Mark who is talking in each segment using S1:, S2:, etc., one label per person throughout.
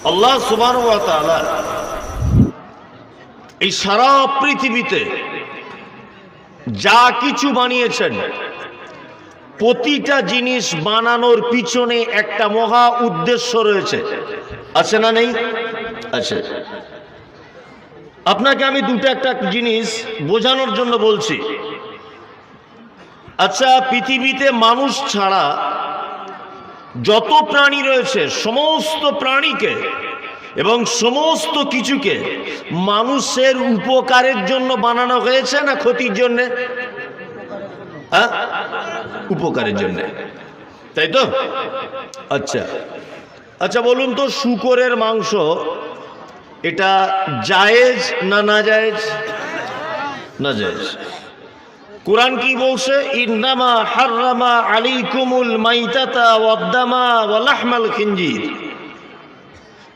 S1: আল্লাহ সুবহানাহু ওয়া তাআলা এই সারা পৃথিবীতে যা কিছু বানিয়েছেন, প্রতিটা জিনিস বানানোর পিছনে একটা মহা উদ্দেশ্য রয়েছে, আছে না নেই? আছে। আপনাকে আমি একটা জিনিস বোঝানোর জন্য বলছি। আচ্ছা, পৃথিবীতে মানুষ ছাড়া যত প্রাণী রয়েছে, সমস্ত প্রাণীকে এবং সমস্ত কিছুকে মানুষের উপকারের জন্য বানানো হয়েছে না ক্ষতির জন্য? হ্যাঁ, উপকারের জন্য, তাই তো? আচ্ছা আচ্ছা, বলুন তো, শূকরের মাংস এটা জায়েজ না নাজায়েজ? নাজায়েজ। কুরআন কি বলছে? ইন্নামা হাররামা আলাইকুমুল মাইতাতা ওয়াদ-দামা ওয়া লাহমাল খিনজির।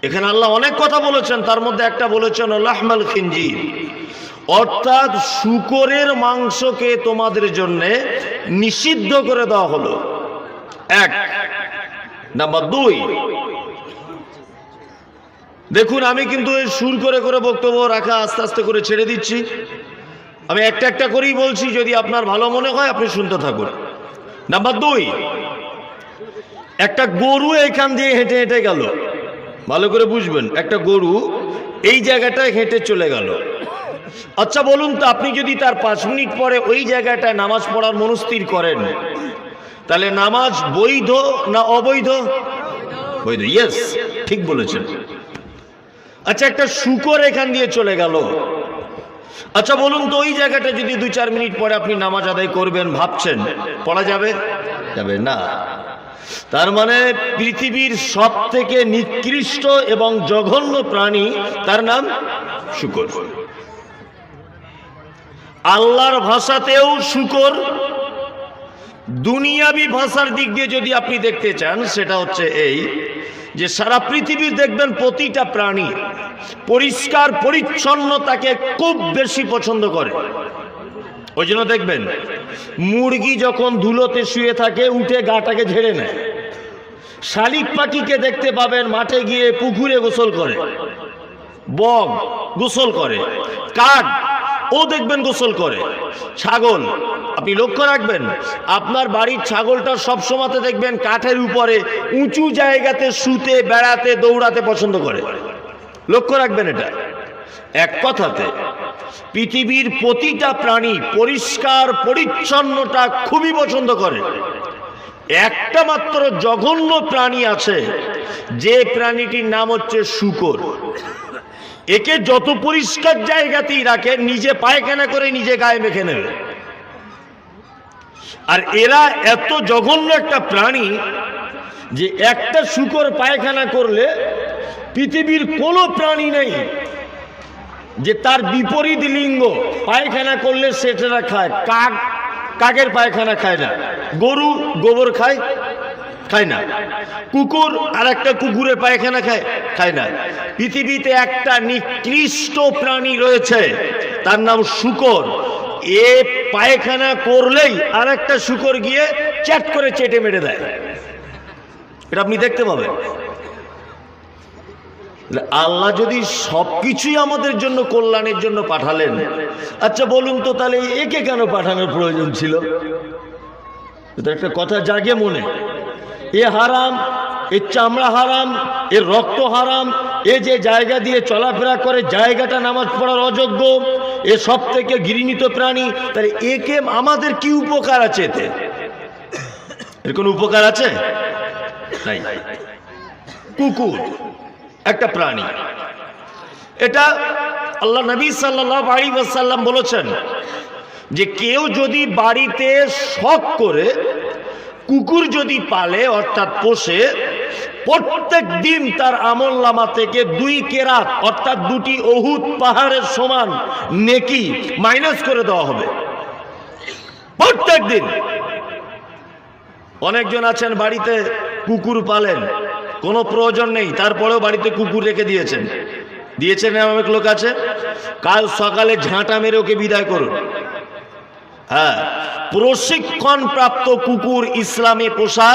S1: এখানে আল্লাহ অনেক কথা বলেছেন, তার মধ্যে একটা বলেছেন লাহমাল খিনজির, অর্থাৎ শূকরের মাংসকে তোমাদের জন্য নিষিদ্ধ করে দেওয়া হলো। এক নাম্বার দুই, দেখুন আমি কিন্তু সুর করে করে বক্তব্য রাখা আস্তে আস্তে করে ছেড়ে দিচ্ছি। আমি একটা একটা করেই বলছি, যদি আপনার ভালো মনে হয় আপনি শুনতে থাকুন। নাম্বার দুই, একটা গরু এখান দিয়ে হেঁটে হেঁটে গেল, ভালো করে বুঝবেন, একটা গরু এই জায়গাটায় হেঁটে চলে গেল। আচ্ছা বলুন তো, আপনি যদি তার 5 মিনিট পরে ওই জায়গাটায় নামাজ পড়ার মনস্থির করেন, তাহলে নামাজ বৈধ না অবৈধ? বৈধ। ইয়েস, ঠিক বলেছেন। আচ্ছা, একটা শূকর এখান দিয়ে চলে গেল, আচ্ছা বলুন তো, ওই জায়গাটা যদি 2-4 মিনিট পরে আপনি নামাজ আদায় করবেন ভাবছেন, পড়া যাবে? যাবে না। তার মানে পৃথিবীর সব থেকে নিকৃষ্ট এবং জঘন্য প্রাণী, তার নাম শূকর। আল্লাহর ভাষাতেও শূকর, দুনিয়াবি ভাষার দিক দিয়ে যদি আপনি দেখতে চান, সেটা হচ্ছে এই যে সারা পৃথিবীর দেখবেন প্রতিটা প্রাণী পরিষ্কার পরিচ্ছন্নতাকে খুব বেশি পছন্দ করে। ওই জন্য দেখবেন মুরগি যখন ধুলোতে শুয়ে থাকে উঠে গাটাকে ঝেড়ে নেয়। শালিক পাখিকে দেখতে পাবেন মাঠে গিয়ে পুকুরে গোসল করে, বক গোসল করে, কাক ও দেখবেন গোসল করে, ছাগল আপনি লক্ষ্য রাখবেন আপনার বাড়ির ছাগলটা সবসময়তে দেখবেন কাঠের উপরে উঁচু জায়গাতে শুতে, বেড়াতে, দৌড়াতে পছন্দ করে। লক্ষ্য রাখবেন এটা। এক কথাতে পৃথিবীর প্রতিটা প্রাণী পরিষ্কার পরিচ্ছন্নতা খুবই পছন্দ করে। একটা মাত্র জঘন্য প্রাণী আছে, যে প্রাণীটির নাম হচ্ছে শূকর। একে যত পরিষ্কার জায়গাতেই রাখে, নিজে পায়খানা করে নিজে গায়ে মেখে নেবে। আর এরা এত জঘন্য একটা প্রাণী যে একটা শূকর পায়খানা করলে পৃথিবীর কোনো প্রাণী নেই যে তার বিপরীত লিঙ্গ পায়খানা করলে সেটা খায়। কাক কাকের পায়খানা খায় না, গরু গোবর খায়, খায় না, কুকুর আর একটা কুকুরের পায়খানা খায়, খায় না। পৃথিবীতে একটা নিকৃষ্ট প্রাণী রয়েছে, তার নাম শূকর। এ পায়খানা করলেই আর একটা শূকর গিয়ে চ্যাট করে চেটে মেরে দেয়। এটা আপনি দেখতে পাবেন। আল্লাহ যদি সবকিছুই আমাদের জন্য কল্যাণের জন্য পাঠালেন, আচ্ছা বলুন তো, তাহলে একে কেন পাঠানোর প্রয়োজন ছিল? এটা একটা কথা জাগে মনে। এ হারাম, এর চামড়া হারাম, এর রক্ত হারাম, এ যে জায়গা দিয়ে চলাফেরা করে জায়গাটা নামাজ পড়ার অযোগ্য, এ সব থেকে ঘৃণিত প্রাণী। তাহলে একে আমাদের কি উপকার আছে? এতে এর কোনো উপকার আছে? নাই। কুকুর একটা প্রাণী, এটা আল্লাহ নবী সাল্লাল্লাহু আলাইহি ওয়াসাল্লাম বলেছেন যে কেউ যদি বাড়িতে শখ করে কুকুর যদি পালে অর্থাৎ পোষে, প্রত্যেক দিন তার আমলনামা থেকে 2 কেরাত অর্থাৎ 2টি উহুদ পাহাড়ের সমান নেকি মাইনাস করে দেওয়া হবে প্রত্যেক দিন। অনেকজন আছেন বাড়িতে কুকুর পালেন, কোনো প্রয়োজন নেই, তারপরেও বাড়িতে কুকুর রেখে দিয়েছেন। অনেক লোক আছে, কাল সকালে ঝাঁটা মেরে ওকে বিদায় করুন। হ্যাঁ, প্রশিক্ষণ প্রাপ্ত কুকুর ইসলামে পোষা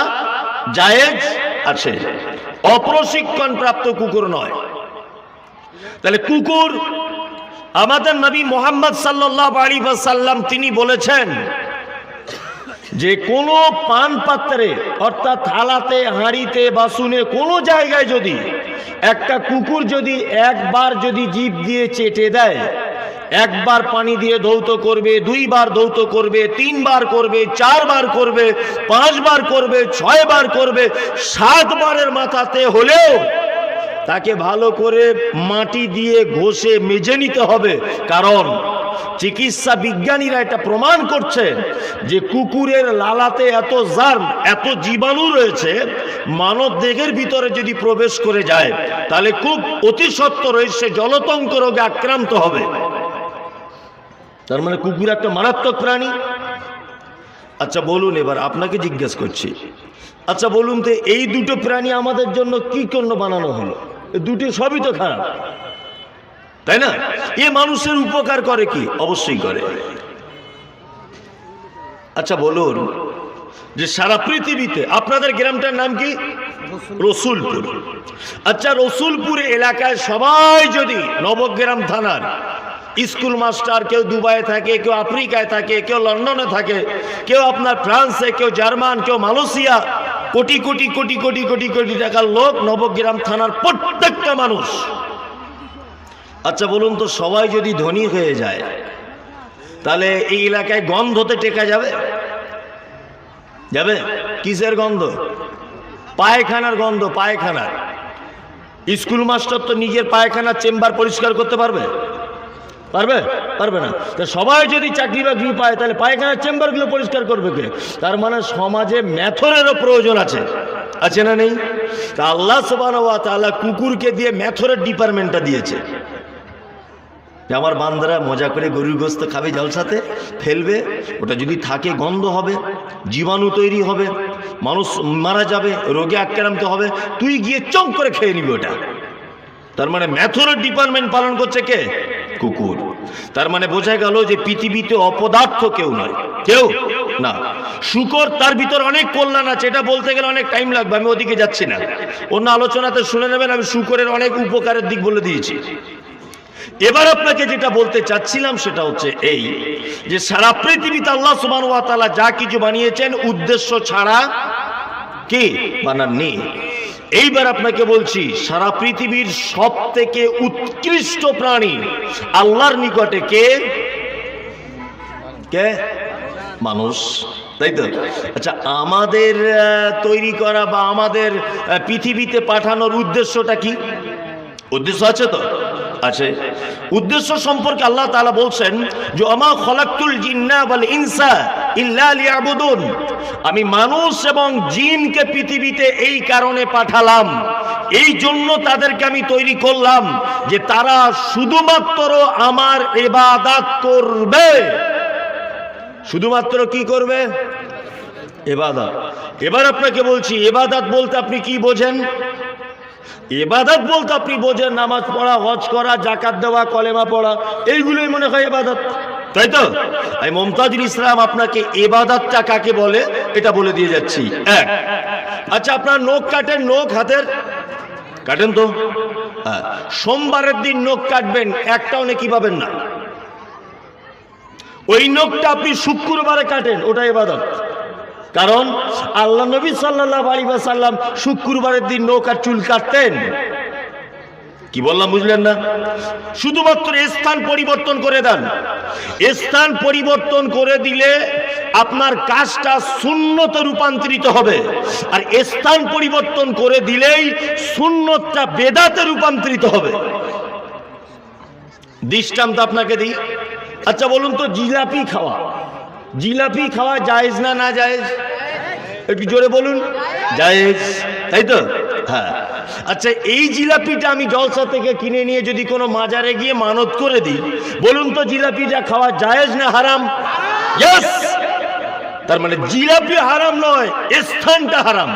S1: জায়েজ আছে। অপ্রশিক্ষণ প্রাপ্ত কুকুর নয়। তাহলে কুকুর, আমাদের নবী মুহাম্মদ সাল্লাল্লাহু আলাইহি ওয়াসাল্লাম তিনি বলেছেন যে কোনো পান পাত্রে অর্থাৎ থালাতে, হাঁড়িতে, বাসনে কোনো জায়গায় যদি একটা কুকুর যদি একবার যদি জিভ দিয়ে চেটে দেয়, একবার পানি দিয়ে ধৌত করবে, দুইবার ধৌত করবে, তিনবার করবে, চারবার করবে, পাঁচবার করবে, ছয়বার করবে, 7 বারের মাথাতে হলেও তাকে ভালো করে মাটি দিয়ে ঘষে মেজে নিতে হবে। কারণ চিকিৎসা বিজ্ঞানীরা এটা প্রমাণ করছে যে কুকুরের লালাতে এত জার্ম, এত জীবাণু রয়েছে, মানব দেহের ভিতরে যদি প্রবেশ করে যায় তাহলে খুব অতি সত্বর সে জলতঙ্ক রোগে আক্রান্ত হবে। তার মানে কুকুর একটা মারাত্মক প্রাণী। আচ্ছা বলুন, এবার আপনাকে জিজ্ঞেস করছি, আচ্ছা বলুন তো এই দুটো প্রাণী আমাদের জন্য কি জন্য বানানো হলো? দুটি সবই তো খারাপ, তাই না? এ মানুষের উপকার করে কি? অবশ্যই করে। আচ্ছা বলুন যে সারা পৃথিবীতে আপনাদের গ্রামটার নাম কি? রসুলপুর। আচ্ছা রসুলপুর এলাকায় সবাই যদি নবগ্রাম থানার স্কুল মাস্টার, কেউ দুবাইয়ে থাকে, কেউ আফ্রিকায় থাকে, কেউ লন্ডনে থাকে, কেউ আপনার ফ্রান্সে, কেউ জার্মান, কেউ মালয়েশিয়া, কোটি কোটি কোটি কোটি কোটি কোটি টাকার লোক নবগ্রাম থানার প্রত্যেকটা মানুষ। আচ্ছা বলুন তো সবাই যদি ধনী হয়ে যায় তাহলে এই এলাকায় গন্ধতে টেকা যাবে? যাবে? কিসের গন্ধ? পায়খানার গন্ধ। পায়খানার। স্কুল মাস্টার তো নিজের পায়খানার চেম্বার পরিষ্কার করতে পারবে? পারবে? পারবে না। তা সবাই যদি চাকরি বাকরি পায় তাহলে পায়খানার চেম্বারগুলো পরিষ্কার করবে কে? তার মানে সমাজে মেথরেরও প্রয়োজন আছে, আছে না নেই? তা আল্লাহ সুবহানাহু ওয়া তাআলা কুকুরকে দিয়ে মেথরের ডিপার্টমেন্টটা দিয়েছে। আমার বান্দারা মজা করে গরুর গোস্ত খাবে, জলসাতে ফেলবে, ওটা যদি থাকে গন্ধ হবে, জীবাণু তৈরি হবে, মানুষ মারা যাবে, রোগে আক্রান্ত হবে, তুই গিয়ে চং করে খেয়ে নিবি ওটা। তার মানে মেথরের ডিপার্টমেন্ট পালন করছে কে? কুকুর। তার মানে বোঝা গেল যে পৃথিবীতে অপদার্থ কেউ নয়, কেউ না। শুকর, তার ভিতর অনেক কল্যাণ আছে, এটা বলতে গেলে অনেক টাইম লাগবে, আমি ওদিকে যাচ্ছি না, অন্য আলোচনাতে শুনে নেবেন। আমি শুকরের অনেক উপকারের দিক বলে দিয়েছি। এবার আপনাকে যেটা বলতে চাচ্ছিলাম সেটা হচ্ছে এই যে সারা পৃথিবীতে আল্লাহ সুবহানাহু ওয়া তাআলা যা কিছু বানিয়েছেন উদ্দেশ্য ছাড়া কি বানাননি। এইবার আপনাকে বলছি সারা পৃথিবীর সব থেকে উৎকৃষ্ট প্রাণী আল্লাহর নিকটে কে? কে? মানুষ, তাই তো? আচ্ছা আমাদের তৈরি করা বা আমাদের পৃথিবীতে পাঠানোর উদ্দেশ্যটা কি? উদ্দেশ্য আছে তো? আছে। উদ্দেশ্য সম্পর্কে আল্লাহ তাআলা বলছেন যে আমা খলাকতুল জিন্না ওয়াল ইনসা ইল্লা লিয়াবুদুন, আমি মানুষ এবং জিনকে পৃথিবীতে এই কারণে পাঠালাম, এই জন্য তাদেরকে আমি তৈরি করলাম যে তারা শুধুমাত্র আমার ইবাদত করবে। শুধুমাত্র কি করবে? ইবাদত। এবার আপনাকে বলছি ইবাদত বলতে আপনি কি বোঝেন? ইবাদত বলতে আপনি বোঝেন নামাজ পড়া, হজ করা, যাকাত দেওয়া, কলেমা পড়া, এইগুলোই মনে হয় ইবাদত, তাই তো? আমি মুমতাজুল ইসলাম আপনাকে ইবাদতটা কাকে বলে এটা বলে দিয়ে যাচ্ছি। এক, আচ্ছা আপনার নখ কাটেন, নখ হাতের কাটেন তো? হ্যাঁ, সোমবারের দিন নখ কাটবেন, একটাও নেকি পাবেন না। ওই নখটা আপনি শুক্রবারে কাটেন, ওটা ইবাদত। কারণ আল্লাহ নবী সাল্লাল্লাহু আলাইহি ওয়াসাল্লাম শুক্রবারের দিন নখ আর চুল কাটতেন। কি বললাম বুঝলেন না? শুধুমাত্র স্থান পরিবর্তন করে দেন। স্থান পরিবর্তন করে দিলে আপনার কাজটা সুন্নতে রূপান্তরিত হবে, আর স্থান পরিবর্তন করে দিলেই সুন্নতটা বেদাতে রূপান্তরিত হবে। দৃষ্টান্ত আপনাকে দিই। আচ্ছা বলুন তো জিলাপি খাওয়া, জিলাপি খাওয়া জায়েজ না না জায়েজ? একটু জোরে বলুন। জায়েজ, তাই তো? হ্যাঁ। আচ্ছা এই জিলাপিটা আমি জলসা থেকে কিনে নিয়ে যদি কোনো মাজারে গিয়ে মানত করে দিই, বলুন তো জিলাপিটা খাওয়া জায়েজ না হারাম? ইয়েস। তার মানে জিলাপি হারাম নয়, স্থানটা হারাম,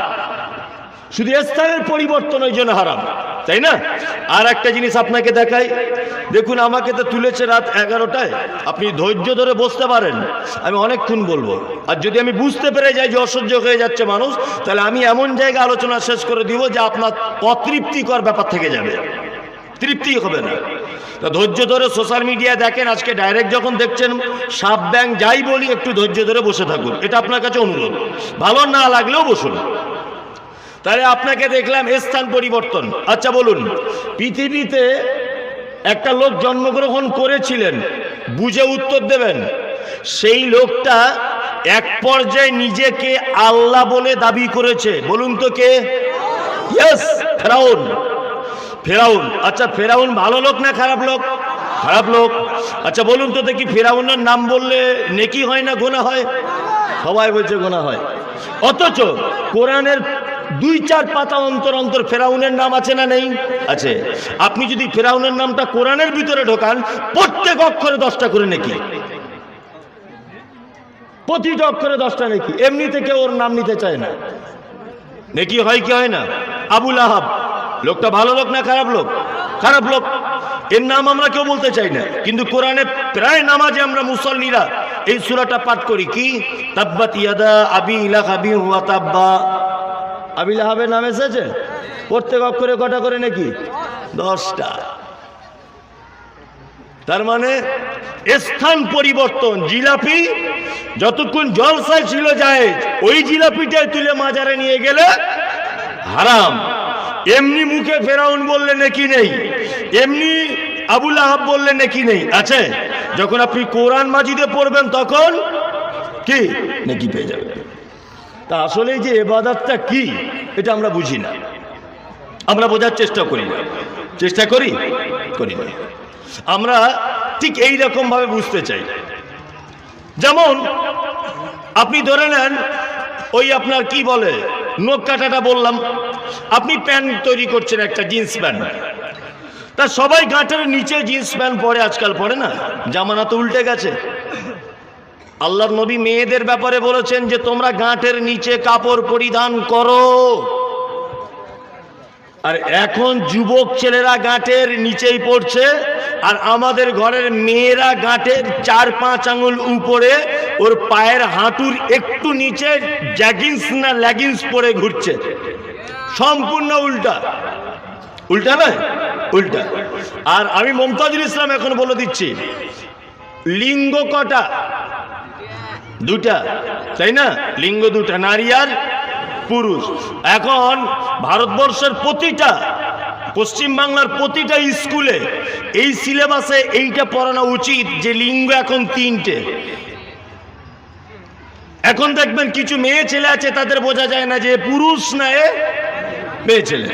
S1: শুধু স্থানের পরিবর্তন ওই জন্য হারাম, তাই না? আর একটা জিনিস আপনাকে দেখাই, দেখুন আমাকে তো তুলেছে রাত 11টায়, আপনি ধৈর্য ধরে বসতে পারেন, আমি অনেকক্ষণ বলবো। আর যদি আমি বুঝতে পেরে যাই যে অসহ্য হয়ে যাচ্ছে মানুষ, তাহলে আমি এমন জায়গায় আলোচনা শেষ করে দিব যে আপনার অতৃপ্তিকর ব্যাপার থেকে যাবে, তৃপ্তি হবে না। তো ধৈর্য ধরে সোশ্যাল মিডিয়া দেখেন, আজকে ডাইরেক্ট যখন দেখছেন সাপ ব্যাং যাই বলি, একটু ধৈর্য ধরে বসে থাকুন, এটা আপনার কাছে অনুরোধ। ভালো না লাগলেও বসুন। তাহলে আপনাকে দেখলাম স্থান পরিবর্তন। আচ্ছা বলুন, পৃথিবীতে একটা লোক জন্মগ্রহণ করেছিলেন, বুঝে উত্তর দেবেন। সেই লোকটা এক পর্যায়ে নিজেকে আল্লাহ বলে দাবি করেছে, বলুন তো কে? ইয়েস, ফেরাউন। ফেরাউন। আচ্ছা ফেরাউন ভালো লোক না খারাপ লোক? খারাপ লোক। আচ্ছা বলুন তো দেখি, ফেরাউনের নাম বললে নেকি হয় না গুনাহ হয়? সবাই বলছে গুনাহ হয়। অথচ কোরআনের 2-4 পাতা অন্তর অন্তর ফেরাউনের নাম আছে না নেই? আছে। আপনি যদি ফেরাউনের নামটা কোরআনের ভিতরে ঢোকান, প্রত্যেক অক্ষরে 10টা করে নেকি, প্রতিটা অক্ষরে 10টা নেকি। এমনিতে কেউ ওর নাম নিতে চায় না। নেকি হয় কি হয় না? আবুল আহাব লোকটা ভালো লোক না খারাপ লোক? খারাপ লোক। এর নাম আমরা কেউ বলতে চাই না, কিন্তু কোরআনে প্রায় নামাজে আমরা মুসল্লিরা এই সূরাটা পাঠ করি। কি? তাব্বাত ইয়াদা আবি লাহাবি ওয়া তাব্বা। আবি লাহাবের নাম এসেছে, প্রত্যেক অক্ষরে কটা করে নাকি? 10টা। তার মানে স্থান পরিবর্তন। জিলাপি যতক্ষণ জলসায় ছিল জায়েজ, ওই জিলাপিটাই তুলে মাজারে নিয়ে গেলে হারাম। এমনি মুখে ফেরাউন বললে নেকি নেই, এমনি আবুল আহাব বললে নেকি নেই, আছে। যখন আপনি কোরআন মাজিদে পড়বেন তখন কি নেকি পেয়ে যাবেন। তা আসলে যে ইবাদতটা কি, এটা আমরা বুঝি না, আমরা বোঝার চেষ্টা করি না। চেষ্টা করি না। আমরা ঠিক এই রকম ভাবে বুঝতে চাই। যেমন আপনি ধরে নেন, ওই আপনার কি বলে নখ কাটাটা বললাম, আপনি প্যান্ট তৈরি করছেন, একটা জিন্স প্যান্ট। তা সবাই গাঁটের নিচে জিন্স প্যান্ট পরে, আজকাল পরে না, জামানা তো উল্টে গেছে। আল্লাহর নবী মেয়েদের ব্যাপারে বলেছেন যে তোমরা গাঁটের নিচে কাপড় পরিধান করো। আর এখন যুবক ছেলেরা গাঁটের নিচেই পড়ছে, আর আমাদের ঘরের মেয়েরা গাঁটের 4-5 আঙুল উপরে, ওর পায়ের হাঁটুর একটু নিচে জ্যাগিন্স না লেগিংস পরে ঘুরছে। সম্পূর্ণ উল্টা। উল্টা নয়, উল্টা। আর আমি মমতাজুল ইসলাম এখন বলে দিচ্ছি, লিঙ্গ কটা? 2টা, তাই না? লিঙ্গ 2টা, নারী আর পুরুষ। এখন ভারতবর্ষের প্রতিটা, পশ্চিম বাংলার প্রতিটা স্কুলে এই সিলেবাসে এইটা পড়ানো উচিত যে লিঙ্গ এখন 3টে। এখন দেখবেন কিছু মেয়ে ছেলে আছে, তাদের বোঝা যায় না যে পুরুষ না এ মেয়ে ছেলে।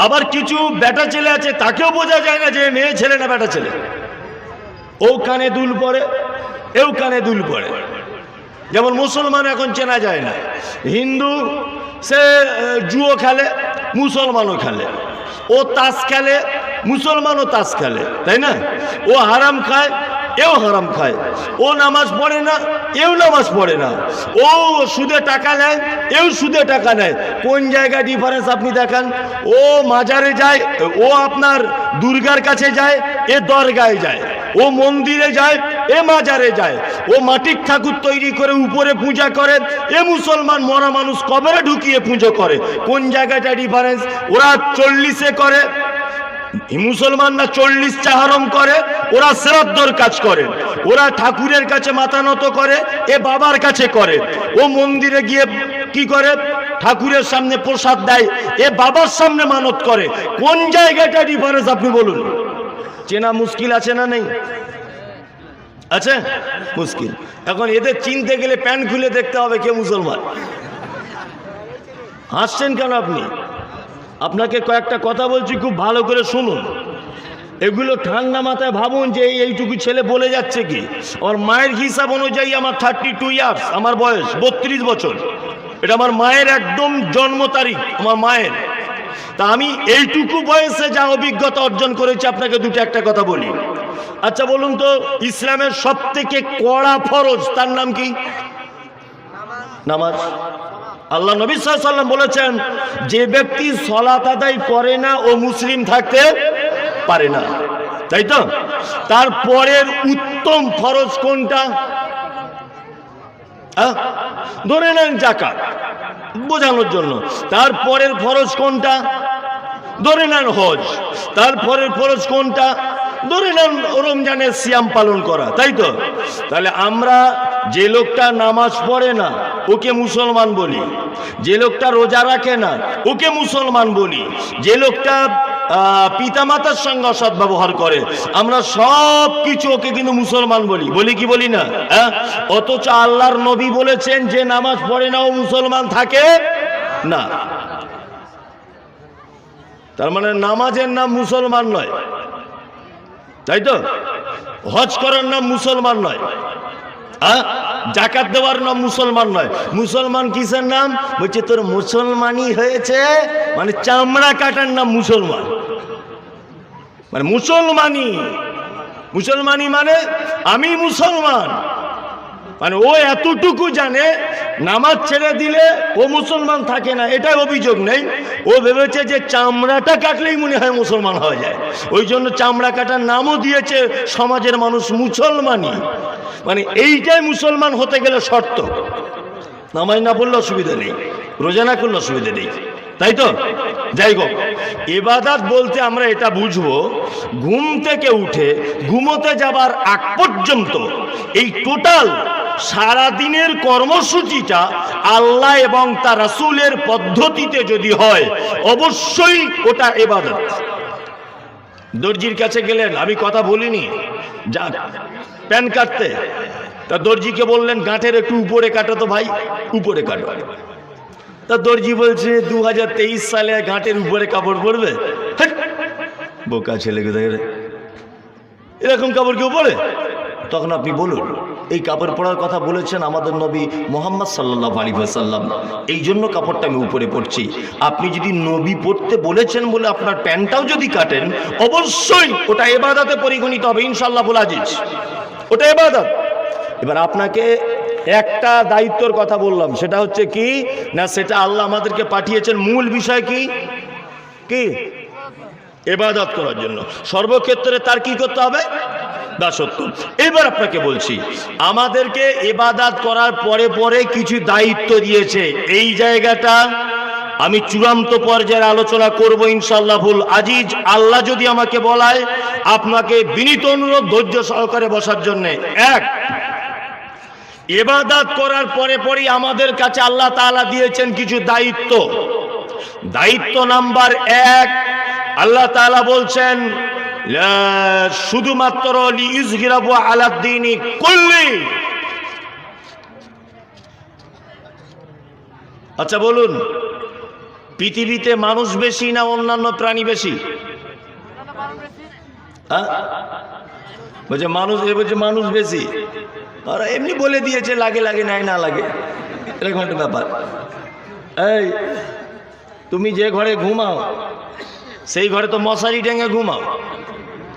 S1: আবার কিছু বেটা ছেলে আছে, তাকেও বোঝা যায় না যে মেয়ে ছেলে না বেটা ছেলে। ও কানে দুল পড়ে, এও কানে দুল পড়ে। যেমন মুসলমান এখন চেনা যায় না। হিন্দু সে জুয়ো খেলে, মুসলমানও খেলে। ও তাস খেলে, মুসলমানও তাস খেলে, তাই না? ও হারাম খায়, এও হারাম খায়। ও নামাজ পড়ে না, এও নামাজ পড়ে না। ও সুদে টাকা নেয়, এও সুদে টাকা নেয়। কোন জায়গায় ডিফারেন্স আপনি দেখান? ও মাজারে যায়, ও আপনার দুর্গার কাছে যায়, এ দরগায় যায়। ও মন্দিরে যায়, এ মাজারে যায়। ও মাটির ঠাকুর তৈরি করে উপরে পূজা করে, এ মুসলমান মরা মানুষ কবরে ঢুকিয়ে পুজো করে। কোন জায়গাটা ডিফারেন্স? ওরা 40-এ করে, মুসলমানরা 40 চাহারম করে, ওরা শ্রাদ্ধর কাজ করে। ওরা ঠাকুরের কাছে মাথা নত করে, এ বাবার কাছে করে। ও মন্দিরে গিয়ে কি করে? ঠাকুরের সামনে প্রসাদ দেয়, এ বাবার সামনে মানত করে। কোন জায়গাটা ডিফারেন্স আপনি বলুন? চেনা মুশকিল আছে না নেই? আছে, মুশকিল। এখন এদের চিনতে গেলে প্যান্ট খুলে দেখতে হবে কে মুসলমান। হাসছেন কেন আপনি? আপনাকে কয়েকটা কথা বলছি, খুব ভালো করে শুনুন। এগুলো ঠান্ডা মাথায় ভাবুন যে এইটুকু ছেলে বলে যাচ্ছে কি। আমার মায়ের হিসাব অনুযায়ী আমার 32 ইয়ার্স, আমার বয়স 32 বছর। এটা আমার মায়ের একদম জন্ম তারিখ, আমার মায়ের। তা আমি এইটুকু বয়সে যা অভিজ্ঞতা অর্জন করেছি, আপনাকে একটা কথা বলি। আচ্ছা বলুন তো, ইসলামের সবথেকে কড়া ফরজ তার নাম কি? নামাজ। আল্লাহ নবী সাল্লাল্লাহু আলাইহি ওয়াসাল্লাম বলেছেন, যে ব্যক্তি সালাত আদায় করে না ও মুসলিম থাকতে পারে না। তাই তো? তারপরের উত্তম ফরজ কোনটা? ধরে নেন যাকাত, বোঝানোর জন্য। তারপরের ফরজ কোনটা? ধরে নেন হজ। তারপরের ফরজ কোনটা? ধরে নেন রমজানের সিয়াম পালন করা, তাই তো? তাহলে আমরা যে লোকটা নামাজ পড়ে না ওকে মুসলমান বলি, যে লোকটা রোজা রাখে না ওকে মুসলমান বলি, যে লোকটা পিতামাতার সঙ্গে অসৎ ব্যবহার করে, আমরা সব কিছু ওকে কিন্তু মুসলমান বলি, বলি কি বলি না? অথচ আল্লাহর নবী বলেছেন যে নামাজ পড়ে না ও মুসলমান থাকে না। তার মানে নামাজের নাম মুসলমান নয়, তাই তো? হজ করার নাম মুসলমান নয়, জাকাত দেওয়ার নাম মুসলমান নয়। মুসলমান কিসের নাম? বলছে তোর মুসলমানই হয়েছে, মানে চামড়া কাটার নাম মুসলমান। মানে মুসলমানি মানে আমি মুসলমান, মানে ও এতটুকু জানে নামাজ ছেড়ে দিলে ও মুসলমান থাকে না, এটাই অভিযোগ নেই। ও ভেবেছে যে চামড়াটা কাটলেই মনে হয় মুসলমান হয়ে যায়, ওই জন্য চামড়া কাটার নামও দিয়েছে সমাজের মানুষ মুসলমানি। মানে এইটাই মুসলমান হতে গেলে শর্ত। নামাজ না পড়লে অসুবিধা নেই, রোজা না করলে অসুবিধা নেই, তাই তো? যাই হোক, ইবাদত বলতে আমরা এটা বুঝবো, ঘুম থেকে উঠে ঘুমোতে যাবার আগ পর্যন্ত এই টোটাল সারা দিনের কর্মসূচিটা আল্লাহ এবং তার রাসূলের পদ্ধতিতে যদি হয় অবশ্যই ওটা ইবাদত। দর্জির কাছে গেলেন, আমি কথা বলিনি, যা প্যান কাটতে, তা দর্জিকে বললেন গাঁটের একটু উপরে কাটো তো ভাই, উপরে কাটো। তা দর্জি বলছে 2023 সালে গাঁটের উপরে কাপড় পরবে? বোকা ছেলে, এরকম কাপড় কেউ পরে? তখন আপনি বলুন, এই কাপড় পরার কথা বলেছেন আমাদের নবী মুহাম্মদ সাল্লাল্লাহু আলাইহি ওয়াসাল্লাম, এই জন্য কাপড়টা আমি উপরে পরছি। আপনি যদি নবী পরতে বলেছেন বলে আপনার প্যান্টটাও যদি কাটেন, অবশ্যই ওটা ইবাদতে পরিগণিত হবে ইনশাআল্লাহ বুল আজিজ, ওটা ইবাদত। এবার আপনাকে একটা দায়িত্বর কথা বললাম, সেটা হচ্ছে কি না, সেটা আল্লাহ আমাদেরকে পাঠিয়েছেন মূল বিষয় কি কি ইবাদত করার জন্য। সর্বক্ষেত্রে তার কি করতে হবে? দাসত্ব। এবার আপনাকে বলছি, আমাদেরকে ইবাদত করার পরে পরে কিছু দায়িত্ব দিয়েছে। এই জায়গাটা আমি চূড়ান্ত পর্যায়ের আলোচনা করব ইনশাআল্লাহ বুল আজিজ। আল্লাহ যদি আমাকে বলায়, আপনাকে বিনীত অনুরোধ ধৈর্য সহকারে বসার জন্য। এক, ইবাদত করার পরে পরেই আমাদের কাছে আল্লাহ তাআলা দিয়েছেন কিছু দায়িত্ব। দায়িত্ব নাম্বার 1, আল্লাহ তাআলা বলছেন শুধুমাত্র লিইযহিরাহু আলাদ-দীনি কুল্লি। আচ্ছা বলুন, পৃথিবীতে মানুষ বেশি না অন্যান্য প্রাণী বেশি? বলছে মানুষ, বলছে মানুষ বেশি। আর এমনি বলে দিয়েছে লাগে লাগে নাই না লাগে, এরকম একটা ব্যাপার। এই তুমি যে ঘরে ঘুমাও সেই ঘরে তো মশারি টেঙে ঘুমাও,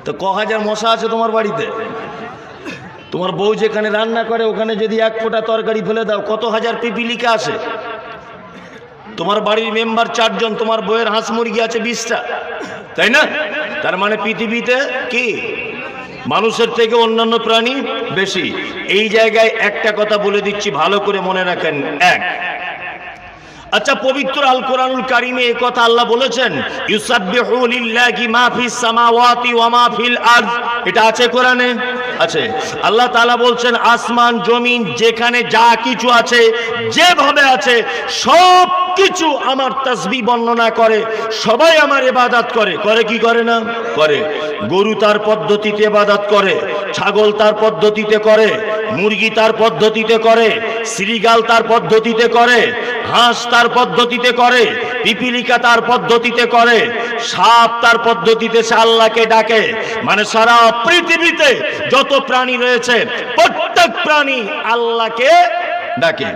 S1: তো ক হাজার মশা আছে তোমার বাড়িতে? তোমার বউ যেখানে রান্না করে ওখানে যদি এক ফোঁটা তরকারি ফেলে দাও, কত হাজার পিপিলিকা আসে? তোমার বাড়ির মেম্বার 4 জন, তোমার বউয়ের হাঁস মুরগি আছে 20টা, তাই না? তার মানে পৃথিবীতে কি মানুষের থেকে অন্যান্য প্রাণী বেশি। এই জায়গায় একটা কথা বলে দিচ্ছি, ভালো করে মনে রাখেন। এক, আচ্ছা পবিত্র আল কোরআনুল কারীমে এই কথা আল্লাহ বলেছেন, ইউসাব্বিহু লিল্লাহি মা ফিস সামাওয়াতি ওয়া মা ফিল আরদ। এটা আছে কোরআনে? আছে। আল্লাহ তাআলা বলছেন আসমান জমিন যেখানে যা কিছু আছে, যেভাবে আছে, সব কিছু আমার তাসবিহ বর্ণনা করে, সবাই আমার ইবাদত করে। করে কি করে না? করে। গরু তার পদ্ধতিতে ইবাদত করে, ছাগল তার পদ্ধতিতে করে, মুরগি তার পদ্ধতিতে করে, শ্রীগাল তার পদ্ধতিতে করে, হাঁস তার পদ্ধতিতে করে, পিপিলিকা তার পদ্ধতিতে করে, সাপ তার পদ্ধতিতে সে আল্লাহকে ডাকে। মানে সারা পৃথিবীতে যত প্রাণী রয়েছে প্রত্যেক প্রাণী আল্লাহকে ডাকে।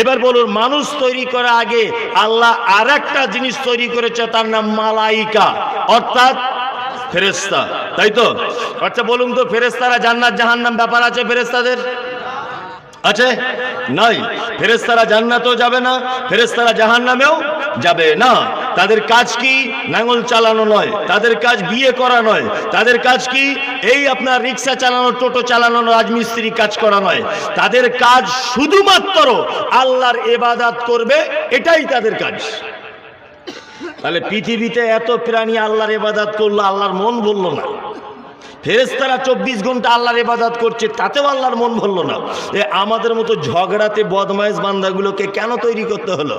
S1: এবার বলুন, মানুষ তৈরি করার আগে আল্লাহ আরেকটা জিনিস তৈরি করেছে, তার নাম মালাইকা, অর্থাৎ ফেরেশতা, তাই তো? আচ্ছা বলুন তো, ফেরেশতারা জান্নাত জাহান্নাম ব্যাপার আছে ফেরেশতাদের? আছে? নাই। ফেরেশতারা জান্নাতেও যাবে না, ফেরেশতারা জাহান্নামেও যাবে না। তাদের কাজ কি? নাঙল চালানো নয়, তাদের কাজ বিয়ে করা নয়, তাদের কাজ কি? এই আপনার রিক্সা চালানো, টোটো চালানো, রাজমিস্ত্রি কাজ করা নয়। তাদের কাজ শুধুমাত্র আল্লাহর ইবাদত করবে, এটাই তাদের কাজ। তাহলে পৃথিবীতে এত প্রাণী আল্লাহর ইবাদত করলো, আল্লাহর মন ভরল না। ফেরেশতারা 24 ঘন্টা আল্লাহর ইবাদত করছে, তাতেও আল্লাহর মন ভরল না। আমাদের মতো ঝগড়াতে বদমাইশ বান্দাগুলোকে কেন তৈরি করতে হলো?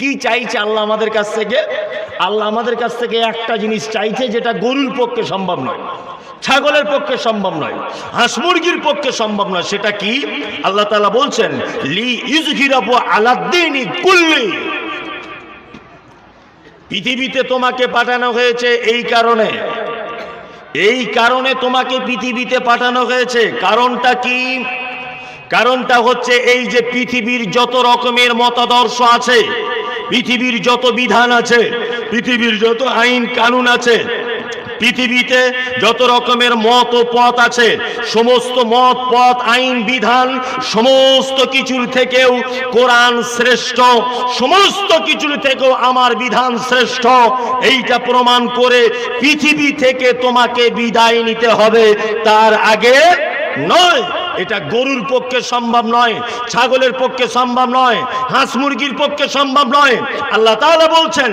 S1: কি চাইছে আল্লাহ আমাদের কাছ থেকে? আল্লাহ আমাদের কাছ থেকে একটা জিনিস চাইছে, যেটা গরুর পক্ষে সম্ভব নয়, ছাগলের পক্ষে সম্ভব নয়, হাঁস মুরগির পক্ষে সম্ভব নয়। সেটা কি? আল্লাহ তাআলা বলছেন, লি ইযহিরাবু আলাদ্দীনি কুল্লি। পৃথিবীতে তোমাকে পাঠানো হয়েছে এই কারণে তোমাকে পৃথিবীতে পাঠানো হয়েছে। কারণটা কি? কারণটা হচ্ছে এই যে পৃথিবীর যত রকমের মতাদর্শ আছে, পৃথিবীর যত বিধান আছে, পৃথিবীর যত আইন কানুন আছে, পৃথিবীতে যত রকমের মত ও পথ আছে, সমস্ত মত পথ আইন বিধান সমস্ত কিছুর থেকেও কোরআন শ্রেষ্ঠ, সমস্ত কিছুর থেকেও আমার বিধান শ্রেষ্ঠ। এইটা প্রমাণ করে পৃথিবী থেকে তোমাকে বিদায় নিতে হবে, তার আগে নয়। এটা গরুর পক্ষে সম্ভব নয়, ছাগলের পক্ষে সম্ভব নয়, হাঁস মুরগির পক্ষে সম্ভব নয়। আল্লাহ তাআলা বলছেন,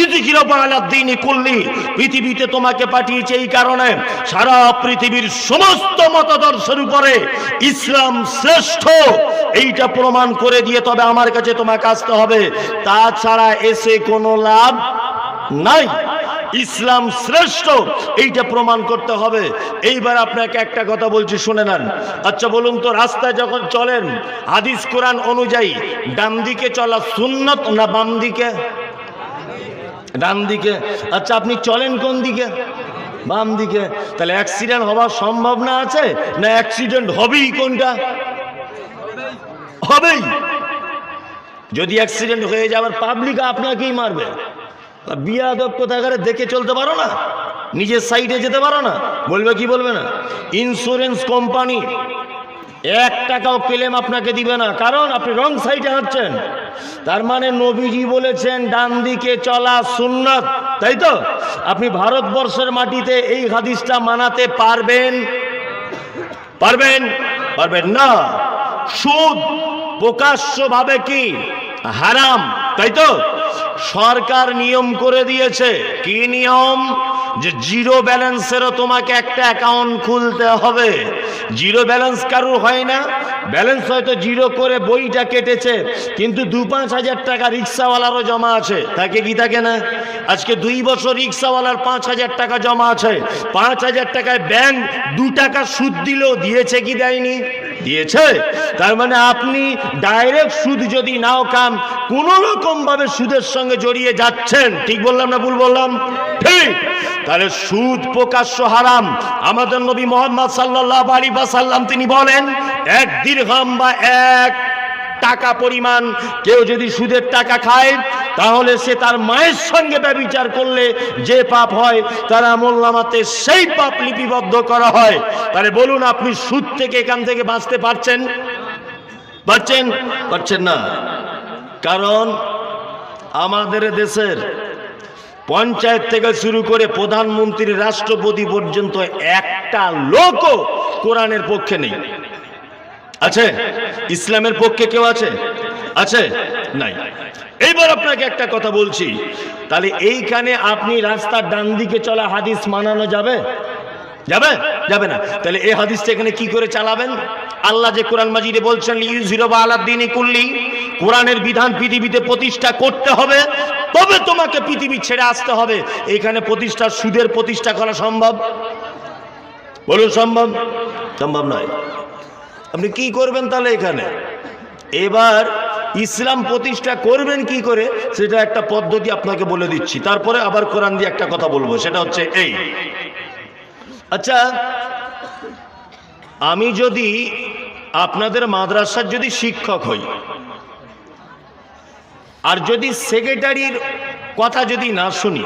S1: ইযহিরাবু আলাদ্দীনি কুল্লি। পৃথিবীতে তোমাকে পাঠিয়েছে এই কারণে সারা পৃথিবীর সমস্ত মতাদর্শের উপরে ইসলাম শ্রেষ্ঠ, এইটা প্রমাণ করে দিয়ে তবে আমার কাছে তোমাকে আসতে হবে, তাছাড়া এসে কোনো লাভ নাই। ইসলাম শ্রেষ্ঠ, এইটা প্রমাণ করতে হবে। এইবার আপনাকে একটা কথা বলছি, শুনে নেন। আচ্ছা বলুন তো, রাস্তায় যখন চলেন হাদিস কোরআন অনুযায়ী ডান দিকে চলা সুন্নত না বাম দিকে? ডান দিকে। আচ্ছা আপনি চলেন কোন দিকে? বাম দিকে। তাহলে অ্যাক্সিডেন্ট হওয়ার সম্ভাবনা আছে না অ্যাক্সিডেন্ট হবেই? কোনটা হবেই। যদি অ্যাক্সিডেন্ট হয়ে যাওয়ার পাবলিক আপনাকেই মারবে। বিয়াদব কোথাকারে দেখে চলতে পারো না, নিজের সাইডে যেতে পারো না, বলবে কি বলবে না? ইন্স্যুরেন্স কোম্পানি 1 টাকাও ক্লেম আপনাকে দিবে না, কারণ আপনি রং সাইডে হাঁটছেন। তার মানে নবীজি বলেছেন ডান দিকে চলা সুন্নাত, তাই তো? আপনি ভারতবর্ষের মাটিতে এই হাদিসটা মানাতে পারবেন? পারবেন না। সুদ প্রকাশ্যভাবে কি হারাম, তাই তো? সরকার নিয়ম করে দিয়েছে, কি নিয়ম? যে জিরো ব্যালেন্সেরও তোমাকে একটা অ্যাকাউন্ট খুলতে হবে। জিরো ব্যালেন্স কারুর হয় না, ব্যালেন্স হয়তো জিরো করে বইটা কেটেছে, কিন্তু 2-5 হাজার টাকা রিক্সাওয়ালারও জমা আছে, থাকে কি থাকে না? আজকে 2 বছর রিক্সাওয়ালার 5,000 টাকা জমা আছে। 5,000 টাকায় ব্যাংক 2 টাকা সুদ দিলেও দিয়েছে কি দেয়নি? দিয়েছে। তার মানে আপনি ডাইরেক্ট সুদ যদি নাও খান, কোন রকম ভাবে সুদের সঙ্গে জড়িয়ে যাচ্ছেন। ঠিক বললাম না ভুল বললাম? ঠিক। তাহলে সুদ প্রকাশ্য হারাম। আমাদের নবী মুহাম্মদ সাল্লাল্লাহু আলাইহি ওয়াসাল্লাম তিনি বলেন, 1 দিরহাম বা 1 টাকা পরিমাণ কেউ যদি সুদের টাকা খায়, তাহলে সে তার মায়ের সঙ্গে ব্যভিচার করলে যে পাপ হয়, তার আমলনামাতে সেই পাপ লিপিবদ্ধ করা হয়। তাহলে বলুন, আপনি সুদ থেকে এখান থেকে বাঁচতে পারছেন না। কারণ আমাদের দেশের পঞ্চায়েত থেকে শুরু করে প্রধানমন্ত্রী, রাষ্ট্রপতি পর্যন্ত একটা লোকও কোরআনের পক্ষে নেই। আছে? ইসলামের পক্ষে কেউ আছে? নাই। এইবার আপনাকে একটা কথা বলছি, তাহলে এইখানে আপনি রাস্তার ডান দিকে চলা হাদিস মানানো যাবে? যাবে না। তাহলে এই হাদিসটা এখানে কি করে চালাবেন? আল্লাহ যে কোরআন মাজিদে বলছেন, ইউযহিরাবু আলাদ্দীনি কুল্লি, কোরআনের বিধান পৃথিবীতে প্রতিষ্ঠা করতে হবে, তবে তোমাকে পৃথিবী ছেড়ে আসতে হবে। এখানে সুদের প্রতিষ্ঠা করা সম্ভব? বলুন, সম্ভব নয়। আপনি কি করবেন তাহলে এখানে? এবার ইসলাম প্রতিষ্ঠা করবেন কি করে, সেটা একটা পদ্ধতি আপনাকে বলে দিচ্ছি, তারপরে আবার কোরআন দিয়ে একটা কথা বলবো। সেটা হচ্ছে এই, আচ্ছা আমি যদি আপনাদের মাদ্রাসার যদি শিক্ষক হই, আর যদি সেক্রেটারির কথা যদি না শুনি,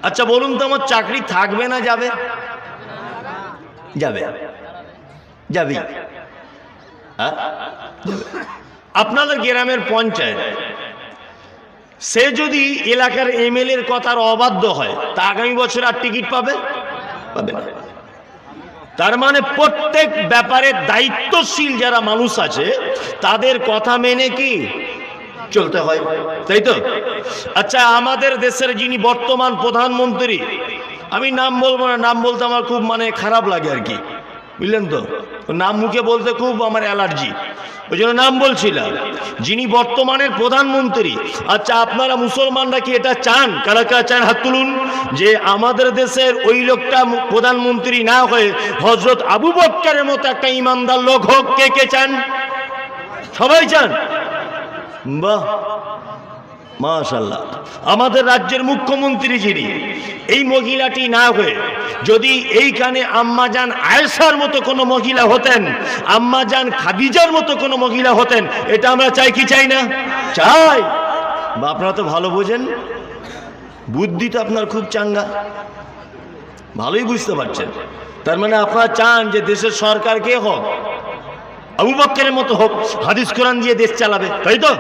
S1: আচ্ছা বলুন তো আমার চাকরি থাকবে না যাবে? যাবে। আপনাদের গ্রামের পঞ্চায়েত সে যদি এলাকার এমএলএর কথার অবাধ্য হয় তা আগামী বছর আর টিকিট পাবে পাবে না। তার মানে প্রত্যেক ব্যাপারে দায়িত্বশীল যারা মানুষ আছে তাদের কথা মেনে কি চলতে হয়, তাই তো? আচ্ছা, আমাদের দেশের যিনি বর্তমান প্রধানমন্ত্রী, আমি নাম বলবো না, নাম বলতে আমার খুব খারাপ লাগে আর কি, বুঝলেন তো? নাম মুখে বলতে খুব আমার অ্যালার্জি, ওই জন্য নাম বলছিলাম। যিনি বর্তমানের প্রধানমন্ত্রী, আচ্ছা আপনারা মুসলমানরা কি এটা চান? কারা কারা চান হাত তুলুন যে আমাদের দেশের ওই লোকটা প্রধানমন্ত্রী না হয়ে হযরত আবু বকরের মতো একটা ইমানদার লোক হোক? কে কে চান? সবাই চান? বাহ, মাশাআল্লাহ। আমাদের রাজ্যের মুখ্যমন্ত্রী যিনি, এই মহিলাটি না হয়ে যদি এইখানে আম্মাজান আয়েশার মতো কোনো মহিলা হতেন, আম্মাজান খাদিজার মতো কোনো মহিলা হতেন, এটা আমরা চাই কি চাই না? চাই। বা আপনারা তো ভালো বোঝেন, বুদ্ধি তো আপনার খুব চাঙ্গা, ভালোই বুঝতে পারছেন। তার মানে আপনারা চান যে দেশের সরকার কে হোক? আবু বকরের মতো হোক, হাদিস কোরআন দিয়ে দেশ চালাবে, তাই তো?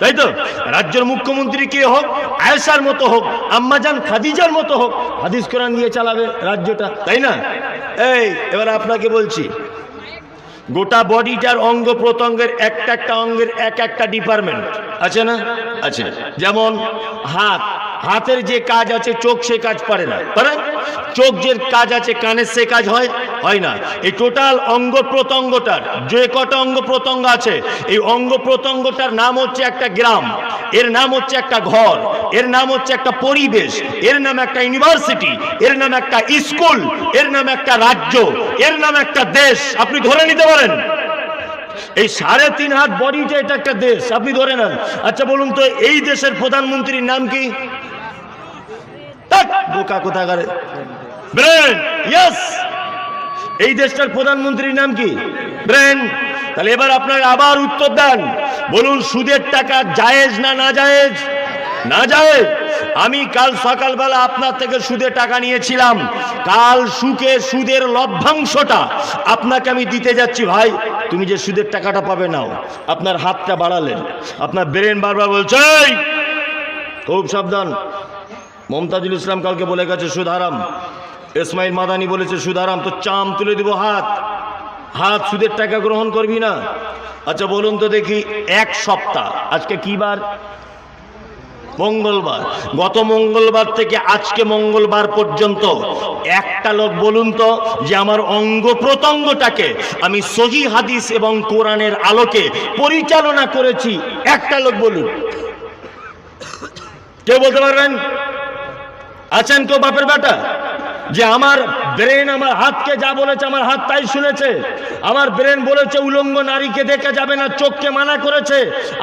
S1: তাই তো? রাজ্যের মুখ্যমন্ত্রী কে হোক? আয়েশার মতো হোক, আম্মাজান খাদিজার মতো হোক, হাদিস কোরআন দিয়ে চালাবে রাজ্যটা, তাই না? এই এবার আপনাকে বলছি, গোটা বডিটার অঙ্গ প্রত্যঙ্গের একটা একটা অঙ্গের এক একটা ডিপার্টমেন্ট আছে না? আছে। যেমন হাত, হাতের যে কাজ আছে চোখ সে কাজ পারে না, পারে? চোখ যে কাজ আছে কানের সে কাজ হয় হয় না। এই টোটাল অঙ্গ প্রত্যঙ্গটার যে কটা অঙ্গ প্রত্যঙ্গ আছে, এই অঙ্গ প্রত্যঙ্গটার নাম হচ্ছে একটা গ্রাম, এর নাম হচ্ছে একটা ঘর, এর নাম হচ্ছে একটা পরিবেশ, এর নাম একটা ইউনিভার্সিটি, এর নাম একটা স্কুল, এর নাম একটা রাজ্য, এর নাম একটা দেশ। আপনি ধরে নিতে পারেন এই 3.5 হাত বডিটা এটা একটা দেশ, আপনি ধরে নেন। আচ্ছা বলুন তো, এই দেশের প্রধানমন্ত্রীর নাম কি? বোকা কোথাকারে, ব্রেন। ইয়েস, এই দেশটার প্রধানমন্ত্রীর নাম কি? ব্রেন। তাহলে এবার আপনারা আবার উত্তর দেন, বলুন সুদের টাকা জায়েজ না না জায়েজ? না জায়েজ। আমি কাল সকালবেলা আপনার থেকে সুদে টাকা নিয়েছিলাম, কাল সুদের লভ্যাংশটা আপনাকে আমি দিতে যাচ্ছি। ভাই তুমি যে সুদের টাকাটা পাবে নাও, আপনার হাতটা বাড়ালেন, আপনার ব্রেন বারবার বলছে খুব সাবধান। মমতাজুল ইসলাম কালকে বলে গেছে সুদ হারাম, ইসমাইল মাদানি বলেছে সুদ হারাম, তো চাম তুলে দিব হাত, হাত সুদের টাকা গ্রহণ করবি না। আচ্ছা বলুন তো দেখি, এক সপ্তাহ, আজকে কি বার? মঙ্গলবার। গত মঙ্গলবার থেকে আজকে মঙ্গলবার পর্যন্ত একটা লোক বলুন তো যে আমার অঙ্গ প্রত্যঙ্গটাকে আমি সহিহ হাদিস এবং কোরআনের আলোকে পরিচালনা করেছি? একটা লোক বলুন। কেউ বলতে পারবেন? আছেন কেউ বাপের বেটা যে আমার ব্রেন আমার হাতকে যা বলেছে আমার হাত তাই শুনেছে? আমার ব্রেন বলেছে উলঙ্গ নারীকে দেখা যাবে না, চোখকে মানা করেছে,